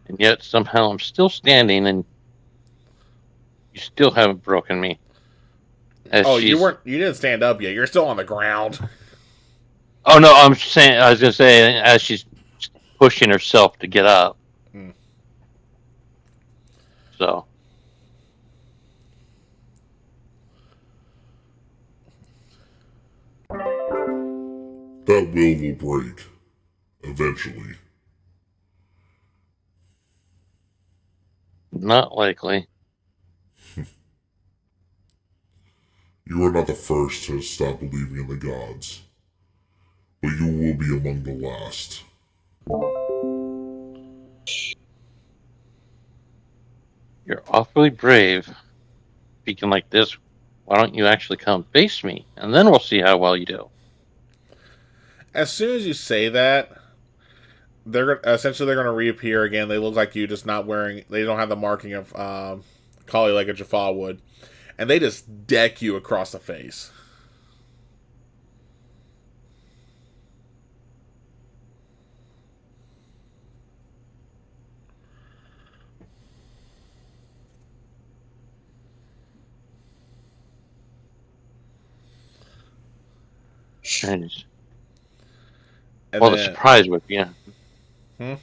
And yet somehow I'm still standing and you still haven't broken me. Oh, you didn't stand up yet. You're still on the ground. Oh no, I was gonna say as she's pushing herself to get up. Hmm. So That will break. Eventually. not likely. You are not the first to stop believing in the gods. But you will be among the last. You're awfully brave. Speaking like this, why don't you actually come face me, and then we'll see how well you do. As soon as you say that, they're going to reappear again. They look like you, just not wearing. They don't have the marking of Kali like a Jaffa would, and they just deck you across the face. And And well, the then, surprise would be. Hmm?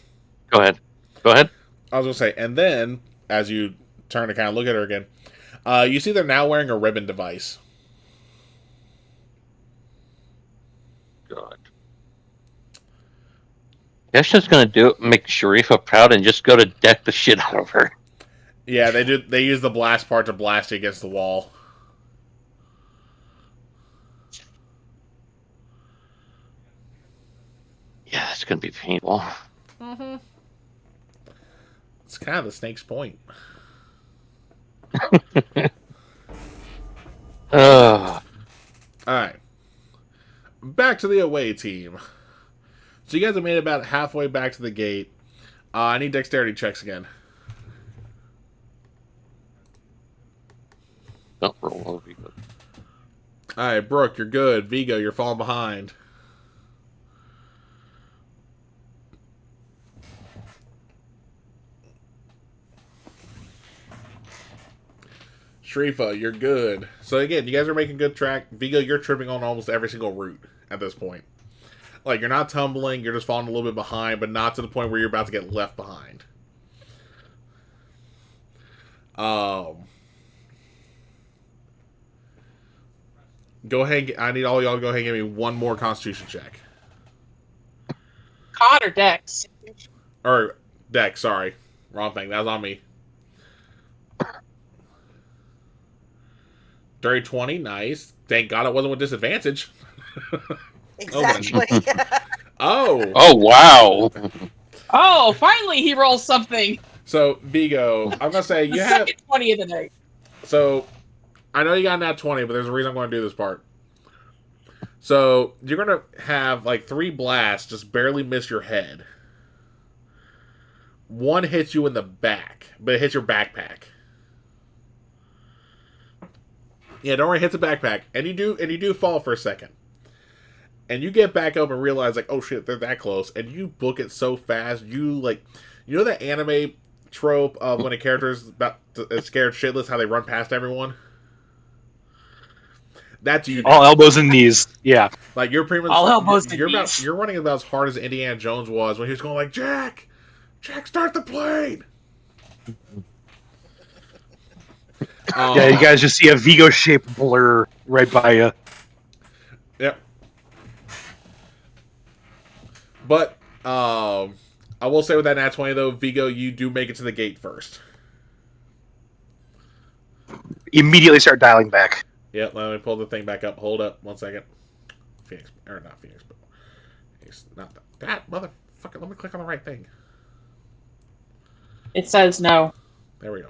Go ahead. Go ahead. I was going to say, and then as you turn to kind of look at her again, you see they're now wearing a ribbon device. God. Keshna's gonna make Sharifa proud and just go to deck the shit out of her. Yeah, they do. They use the blast part to blast you against the wall. Yeah, it's gonna be painful. Mm-hmm. It's kind of the snake's point. All right. Back to the away team. So you guys have made it about halfway back to the gate. I need dexterity checks again. Don't roll over you. All right, Brooke, you're good. Vigo, you're falling behind. Shrifa, you're good. So again, you guys are making good track. Vigo, you're tripping on almost every single route at this point. Like, you're not tumbling, you're just falling a little bit behind, but not to the point where you're about to get left behind. Go ahead. I need all y'all to go ahead and give me one more Constitution check. Cod or Dex? Or Dex, sorry. Wrong thing. That was on me. Dirty 20, nice. Thank God it wasn't with disadvantage. Exactly. Oh, wow. Oh, finally he rolls something. So, Vigo, I'm going to say The you have... second 20 of the night. So, I know you got nat 20, but there's a reason I'm going to do this part. So, you're going to have, like, 3 blasts just barely miss your head. One hits you in the back, but it hits your backpack. Yeah, don't worry, it hits the backpack. And you do fall for a second. And you get back up and realize, like, oh shit, they're that close. And you book it so fast, you know that anime trope of when a character is scared shitless, how they run past everyone? That's you. All elbows and knees. Yeah. Like, you're pretty much... All elbows and knees. You're running about as hard as Indiana Jones was when he was going like, Jack, start the plane! Yeah, you guys just see a Vigo-shaped blur right by you. Yep. But, I will say with that nat 20, though, Vigo, you do make it to the gate first. Immediately start dialing back. Yep, let me pull the thing back up. Hold up, 1 second. Phoenix, or not Phoenix, but... It's not that. God, motherfucker, let me click on the right thing. It says no. There we go.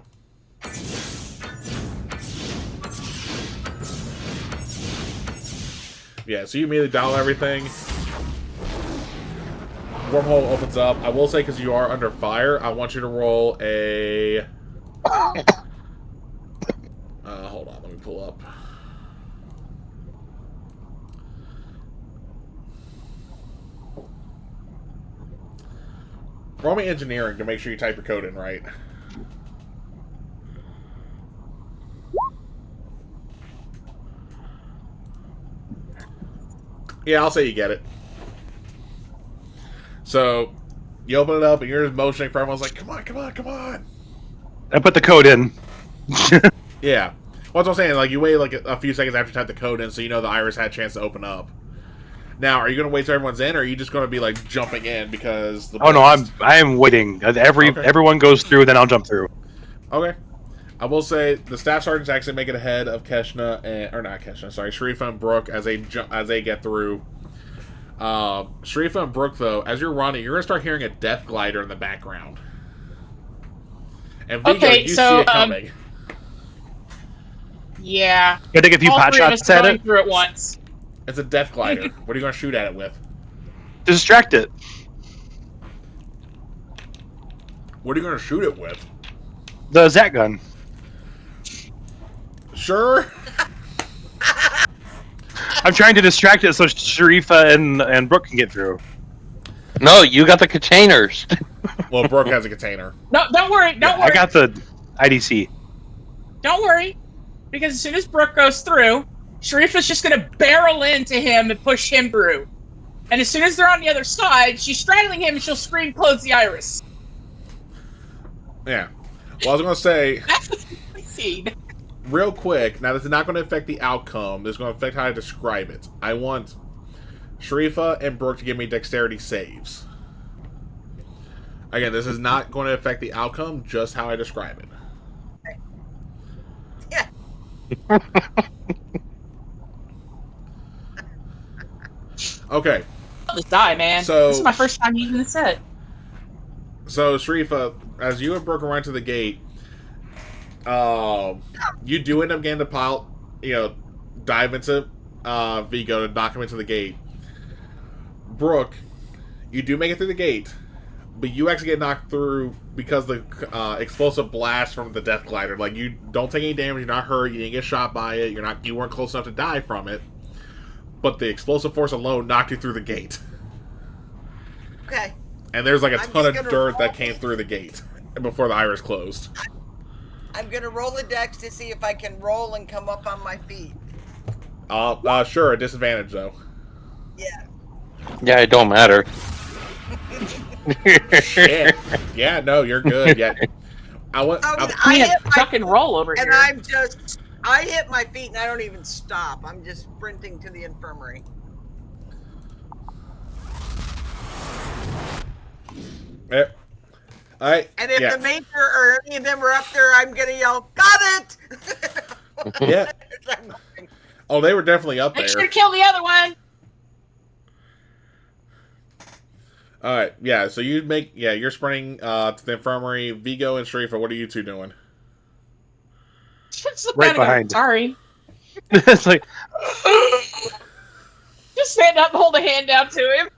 Yeah, so you immediately dial everything. Wormhole opens up. I will say, because you are under fire, I want you to roll a... hold on, let me pull up. Roll me engineering to make sure you type your code in right. Yeah, I'll say you get it. So, you open it up and you're just motioning for everyone's like, come on, come on, come on. I put the code in. Yeah. Well, that's what I'm saying. Like, you wait like a few seconds after you type the code in so you know the iris had a chance to open up. Now, are you going to wait till everyone's in, or are you just going to be, like, jumping in because... I am waiting. Everyone goes through, then I'll jump through. Okay. I will say the staff sergeants actually make it ahead of Keshna, Sharifa and Brooke as they get through. Sharifa and Brooke, though, as you're running, you're going to start hearing a death glider in the background. And Vigo, you see it coming. Yeah. You take a few pot shots at it? Through it once. It's a death glider. What are you going to shoot at it with? Distract it. What are you going to shoot it with? The Zat gun. Sure. I'm trying to distract it so Sharifa and Brooke can get through. No, you got the containers. Well, Brooke has a container. No, don't worry. Don't worry. I got the IDC. Don't worry. Because as soon as Brooke goes through, Sharifa's just going to barrel into him and push him through. And as soon as they're on the other side, she's straddling him and she'll scream, close the iris. Yeah. Well, I was going to say... That's what we see. Real quick, now this is not going to affect the outcome. This is going to affect how I describe it. I want Sharifa and Brooke to give me dexterity saves. Again, this is not going to affect the outcome, just how I describe it. Yeah. Okay. I'll just die, man. So- This is my first time using the set. So, Sharifa, as you and Brooke run to the gate, You do end up getting to dive into Vigo to knock him into the gate. Brooke, you do make it through the gate, but you actually get knocked through because the explosive blast from the death glider. Like, you don't take any damage, you're not hurt, you didn't get shot by it, you weren't close enough to die from it. But the explosive force alone knocked you through the gate. Okay. And there's like a ton of dirt that came through the gate before the iris closed. I'm gonna roll a dex to see if I can roll and come up on my feet. Sure, a disadvantage though. Yeah. Yeah, it don't matter. Yeah, no, you're good. Yeah, I hit tuck and roll over and here. I hit my feet and I don't even stop. I'm just sprinting to the infirmary. Yep. And if the major or any of them are up there, I'm gonna yell, "Got it!" Yeah. Oh, they were definitely up there. Make sure to kill the other one. All right, yeah. So you're sprinting to the infirmary. Vigo and Sharifa, what are you two doing? Right behind. Sorry. It's like just stand up and hold a hand out to him.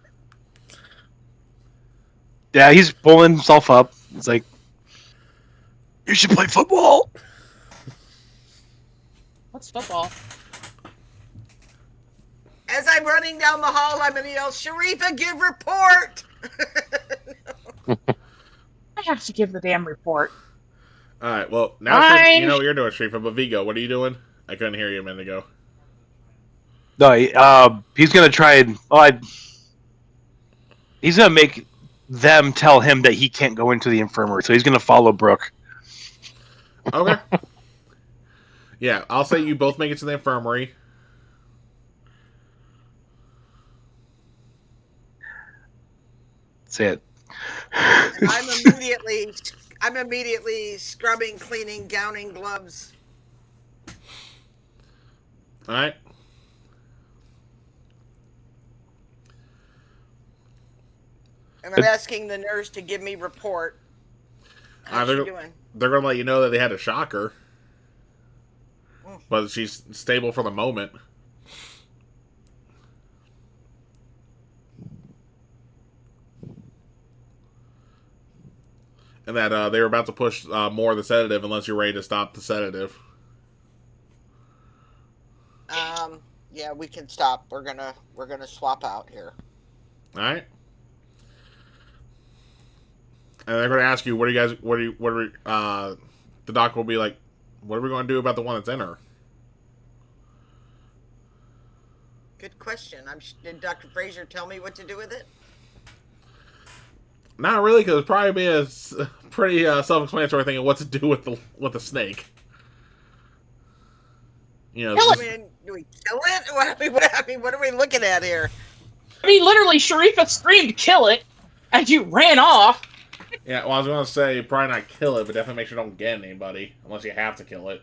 Yeah, he's pulling himself up. It's like, you should play football. What's football? As I'm running down the hall, I'm gonna yell, "Sharifa, give report!" I have to give the damn report. All right. Well, now you know what you're doing, Sharifa. But Vigo, what are you doing? I couldn't hear you a minute ago. No, he's gonna try and. He's gonna make them tell him that he can't go into the infirmary, so he's gonna follow Brooke. Okay. Yeah, I'll say you both make it to the infirmary. Say it. And I'm immediately scrubbing, cleaning, gowning, gloves. All right. And I'm asking the nurse to give me report. How's she doing? They're going to let you know that they had to shock her. But she's stable for the moment. And that they were about to push more of the sedative unless you're ready to stop the sedative. Yeah, we can stop. We're gonna swap out here. All right. And they're going to ask you, the doctor will be like, what are we going to do about the one that's in her? Good question. Did Dr. Fraser tell me what to do with it? Not really, because it'd probably be a pretty self-explanatory thing of what to do with the snake. You know, do we kill it? What are we looking at here? I mean, literally, Sharifa screamed, "Kill it!" as you ran off. Yeah, well, I was going to say, probably not kill it, but definitely make sure you don't get anybody, unless you have to kill it.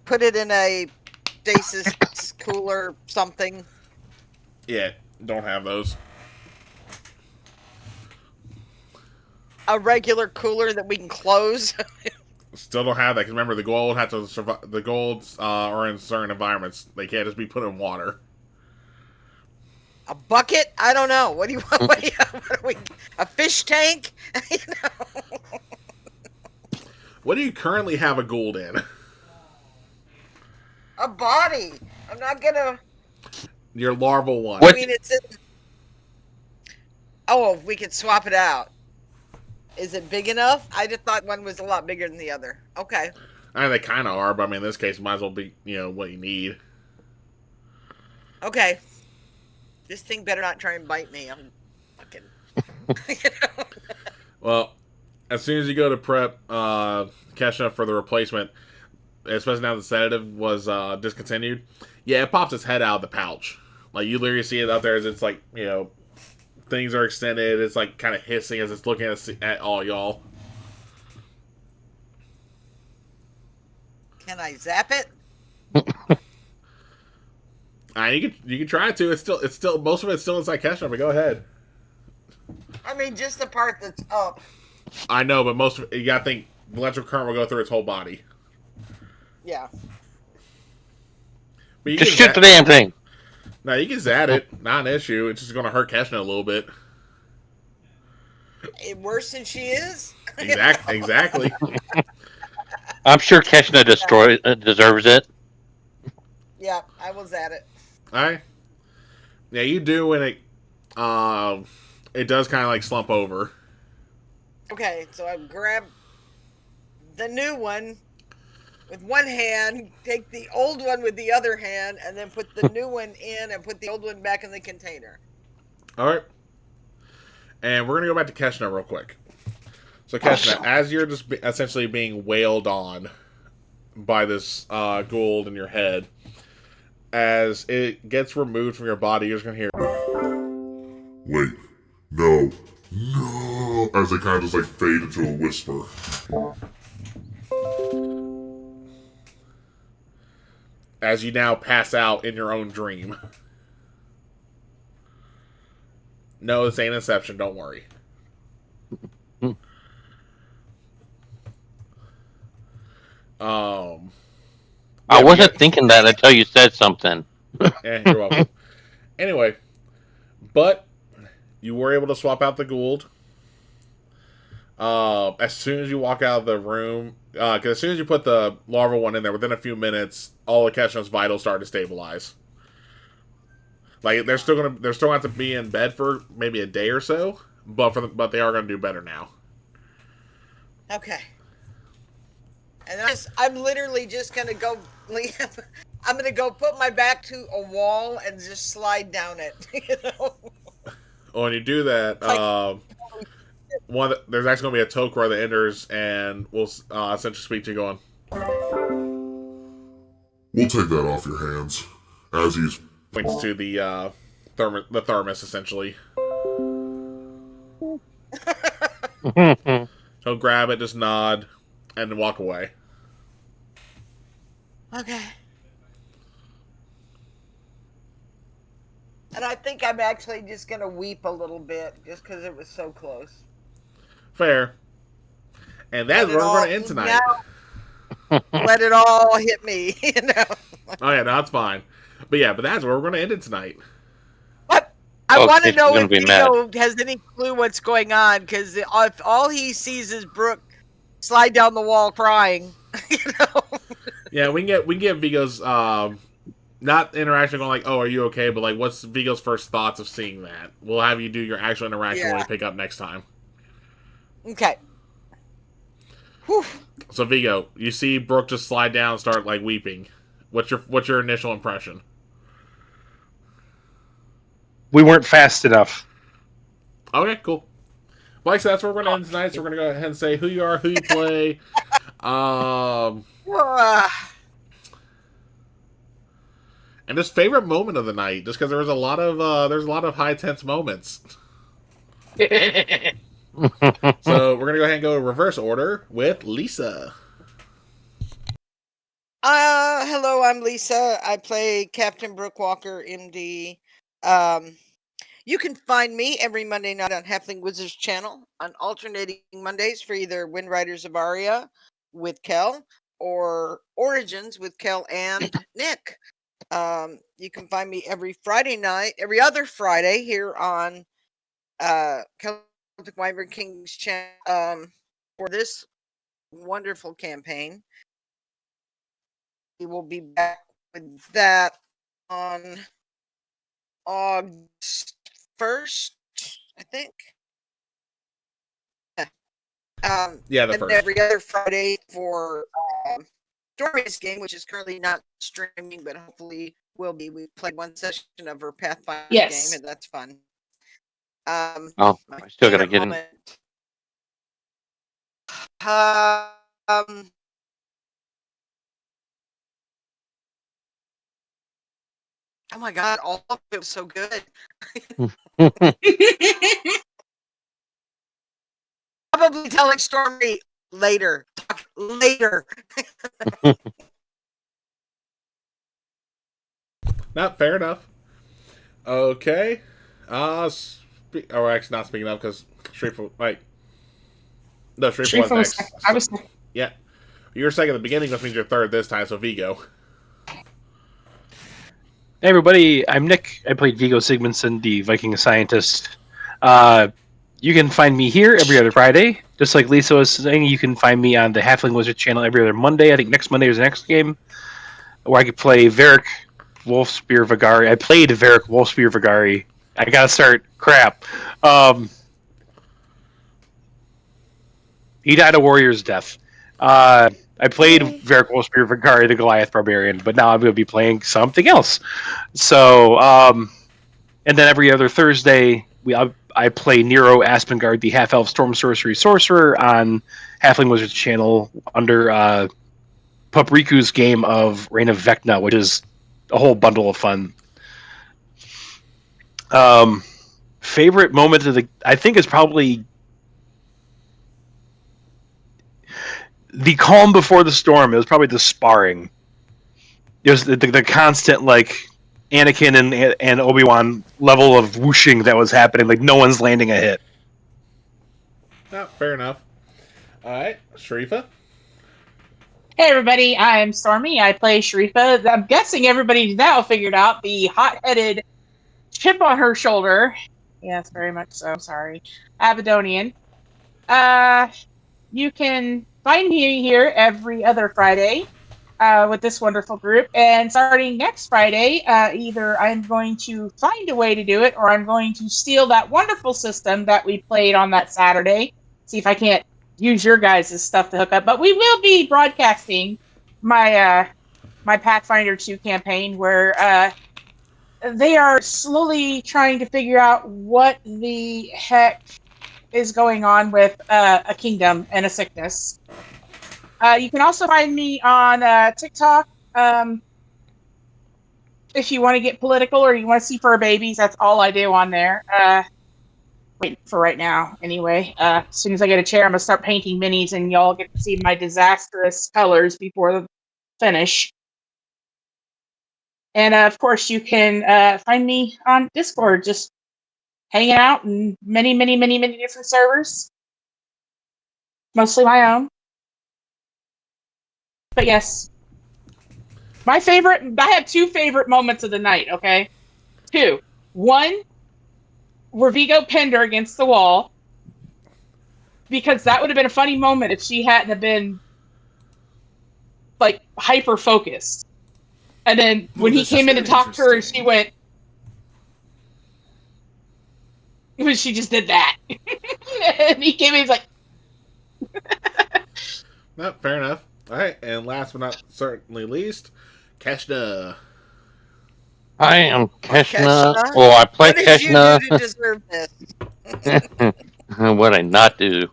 Put it in a stasis cooler, something. Yeah, don't have those. A regular cooler that we can close. Still don't have that, because remember, the gold have to survive. The golds are in certain environments. They can't just be put in water. A bucket? I don't know. What do you want? What are we? A fish tank? You know? What do you currently have a gold in? A body. I'm not gonna. Your larval one. I mean, it's in. Oh, we could swap it out. Is it big enough? I just thought one was a lot bigger than the other. Okay. I mean, they kind of are, but I mean, in this case, might as well be, what you need. Okay. This thing better not try and bite me. I'm fucking. Well, as soon as you go to prep, catching up for the replacement, especially now the sedative was discontinued, yeah, it pops its head out of the pouch. Like, you literally see it out there as it's like, things are extended. It's like kind of hissing as it's looking at all y'all. Can I zap it? You can try to. It's still most of it's still inside catching up. But go ahead. I mean, just the part that's up. I know, but most of, you gotta think the electrical current will go through its whole body. Yeah. But you Just can shoot the damn thing. now you can zat it, not an issue. It's just gonna hurt Keshna a little bit. Worse than she is. Exactly. I'm sure Keshna deserves it. Yeah, I was at it. All right. Yeah, you do when it does kind of like slump over. Okay, so I grab the new one with one hand, take the old one with the other hand, and then put the new one in and put the old one back in the container. All right. And we're gonna go back to Keshna real quick. So Keshna, as you're just essentially being wailed on by this Gould in your head, as it gets removed from your body, you're just gonna hear, Wait, no, no, as they kind of just like fade into a whisper. as you now pass out in your own dream. No, this ain't Inception. Don't worry. I Yeah, wasn't thinking that until you said something. You're welcome. Anyway, but you were able to swap out the Gould. As soon as you walk out of the room, because as soon as you put the larval one in there, within a few minutes, all of Keshna's vitals start to stabilize. Like they're still gonna have to be in bed for maybe a day or so, but they are gonna do better now. Okay. And I'm literally just gonna go. I'm gonna go put my back to a wall and just slide down it. You know. When you do that, there's actually gonna be a Tok'ra that enters and will essentially speak to you, going, We'll take that off your hands. As he's points to the thermos essentially. He'll grab it, just nod, and then walk away. Okay. And I think I'm actually just gonna weep a little bit just because it was so close. Fair. And that's where we're going to end tonight. Let it all hit me, you know. Oh yeah, no, that's fine. But that's where we're going to end it tonight. But I want to Casey's know gonna if be Theo has any clue what's going on, because if all he sees is Brooke slide down the wall crying, you know. Yeah, we can get Vigo's not interaction going like, oh, are you okay? But like, what's Vigo's first thoughts of seeing that? We'll have you do your actual interaction when we pick up next time. Okay. Whew. So Vigo, you see Brooke just slide down and start like weeping. What's your initial impression? We weren't fast enough. Okay, cool. Like, so that's where we're going to end tonight. So we're going to go ahead and say who you are, who you play. And his favorite moment of the night, just because there's a lot of high tense moments. So we're gonna go ahead and go reverse order with Lisa. Hello, I'm Lisa. I play Captain Brooke Walker, MD. You can find me every Monday night on Halfling Wizards channel on alternating Mondays for either Wind Riders of Aria with Kel or Origins with Kel and Nick. You can find me every other Friday here on Celtic Wyvern King's channel for this wonderful campaign. We will be back with that on August 1st, I think. The and first. Every other Friday for Stormy's game, which is currently not streaming, but hopefully will be. We played one session of her Pathfinder game, and that's fun. I still gotta get in. Oh my god, all of it was so good. Probably telling Stormy later. Later. Not fair enough. Okay. Or actually not speaking of, because straightforward. Like, No, Sharifa was Sharifa was next. second. I was. Yeah. You were second at the beginning, which means you're third this time, so Vigo. Hey everybody, I'm Nick. I played Vigo Sigmundson, the Viking scientist. You can find me here every other Friday. Just like Lisa was saying, you can find me on the Halfling Wizard channel every other Monday. I think next Monday is the next game, where I could play Varric Wolfspear Vigari. I played Varric Wolfspear Vigari. I gotta start. Crap. He died a warrior's death. I played Varric Wolfspear Vigari, the Goliath Barbarian, but now I'm going to be playing something else. So, and then every other Thursday, I play Nero Aspengard, the Half Elf Storm Sorcery Sorcerer, on Halfling Wizards channel under Pupriku's game of Reign of Vecna, which is a whole bundle of fun. Favorite moment of I think is probably the calm before the storm. It was probably the sparring. It was the constant like Anakin and Obi-Wan level of whooshing that was happening. Like no one's landing a hit. Oh, fair enough. All right, Sharifa. Hey everybody, I'm Stormy. I play Sharifa. I'm guessing everybody's now figured out the hot-headed chip on her shoulder. Yes, very much so. Sorry, Abadonian. You can find me here every other Friday with this wonderful group. And starting next Friday, either I'm going to find a way to do it or I'm going to steal that wonderful system that we played on that Saturday. See if I can't use your guys' stuff to hook up. But we will be broadcasting my my Pathfinder 2 campaign where they are slowly trying to figure out what the heck is going on with a kingdom and a sickness. You can also find me on TikTok if you want to get political or you want to see fur babies. That's all I do on there. Wait for right now, anyway. As soon as I get a chair, I'm gonna start painting minis, and y'all get to see my disastrous colors before the finish. And of course, you can find me on Discord, just hanging out in many, many, many, many different servers, mostly my own. But yes, my favorite. I have two favorite moments of the night. Okay, two. One, where Vigo pinned her against the wall, because that would have been a funny moment if she hadn't have been like hyper focused. And then when he came in to talk to her, and she went, she just did that, and he came in, he's like, No, fair enough. All right, and last but not certainly least, Keshna. I am Keshna. Keshna? Well, I play What did Keshna. you do to deserve this? What I not do?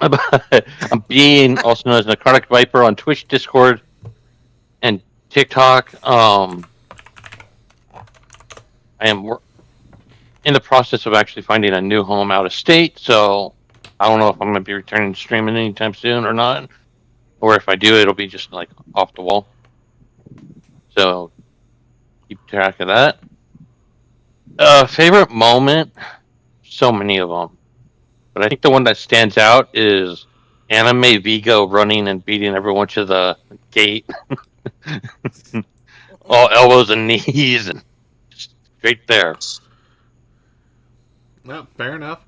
I'm being also known as Necrotic Viper on Twitch, Discord, and TikTok. I am in the process of actually finding a new home out of state, so I don't know if I'm going to be returning to streaming anytime soon or not, or if I do, it'll be just like off the wall. So keep track of that. Favorite moment? So many of them, but I think the one that stands out is Anime Vigo running and beating everyone to the gate, all elbows and knees, and just straight there. No, fair enough.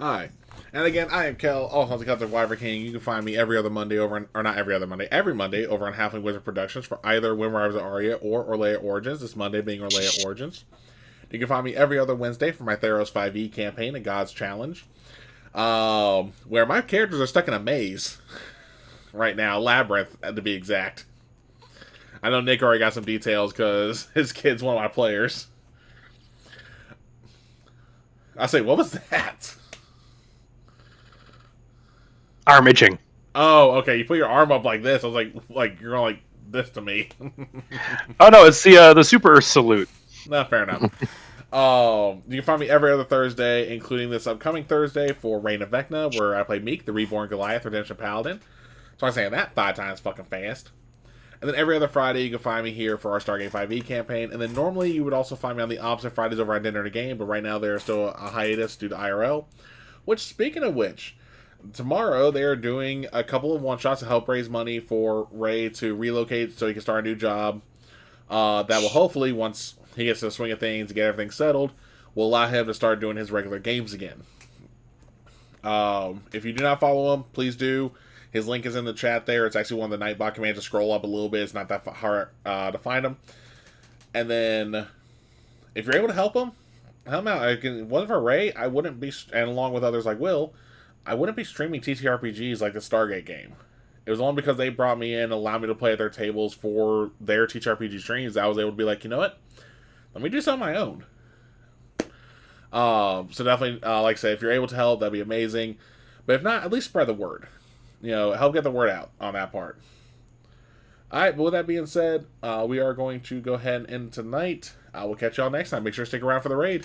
All right. And again, I am Kel, also the Celtic Wyver King. You can find me every other Monday every Monday over on Halfling Wizard Productions for either When Rise of Arya or Orlea Origins, this Monday being Orlea Origins. You can find me every other Wednesday for my Theros 5e campaign, A God's Challenge, where my characters are stuck in a maze right now, Labyrinth, to be exact. I know Nick already got some details because his kid's one of my players. I say, what was that? Arm itching. Oh, okay. You put your arm up like this. I was like you're going like this to me. Oh no, it's the Super Earth salute. No, fair enough. You can find me every other Thursday, including this upcoming Thursday for Reign of Vecna, where I play Meek, the Reborn Goliath Redemption Paladin. So I'm saying that 5 times fucking fast. And then every other Friday, you can find me here for our Stargate 5e campaign. And then normally you would also find me on the opposite Fridays over on Dinner to Game, but right now there's still a hiatus due to IRL. Which, speaking of which, tomorrow they are doing a couple of one shots to help raise money for Ray to relocate so he can start a new job. That will hopefully, once he gets to the swing of things, get everything settled, will allow him to start doing his regular games again. If you do not follow him, please do. His link is in the chat there. It's actually one of the Nightbot commands. To scroll up a little bit. It's not that hard to find him. And then, if you're able to help him out. Wasn't for Ray, I wouldn't be, and along with others like Will, I wouldn't be streaming TTRPGs like the Stargate game. It was only because they brought me in and allowed me to play at their tables for their TTRPG streams that I was able to be like, you know what? Let me do something of my own. So definitely, like I say, if you're able to help, that'd be amazing. But if not, at least spread the word. Help get the word out on that part. Alright, but with that being said, we are going to go ahead and end tonight. We'll catch y'all next time. Make sure to stick around for the raid.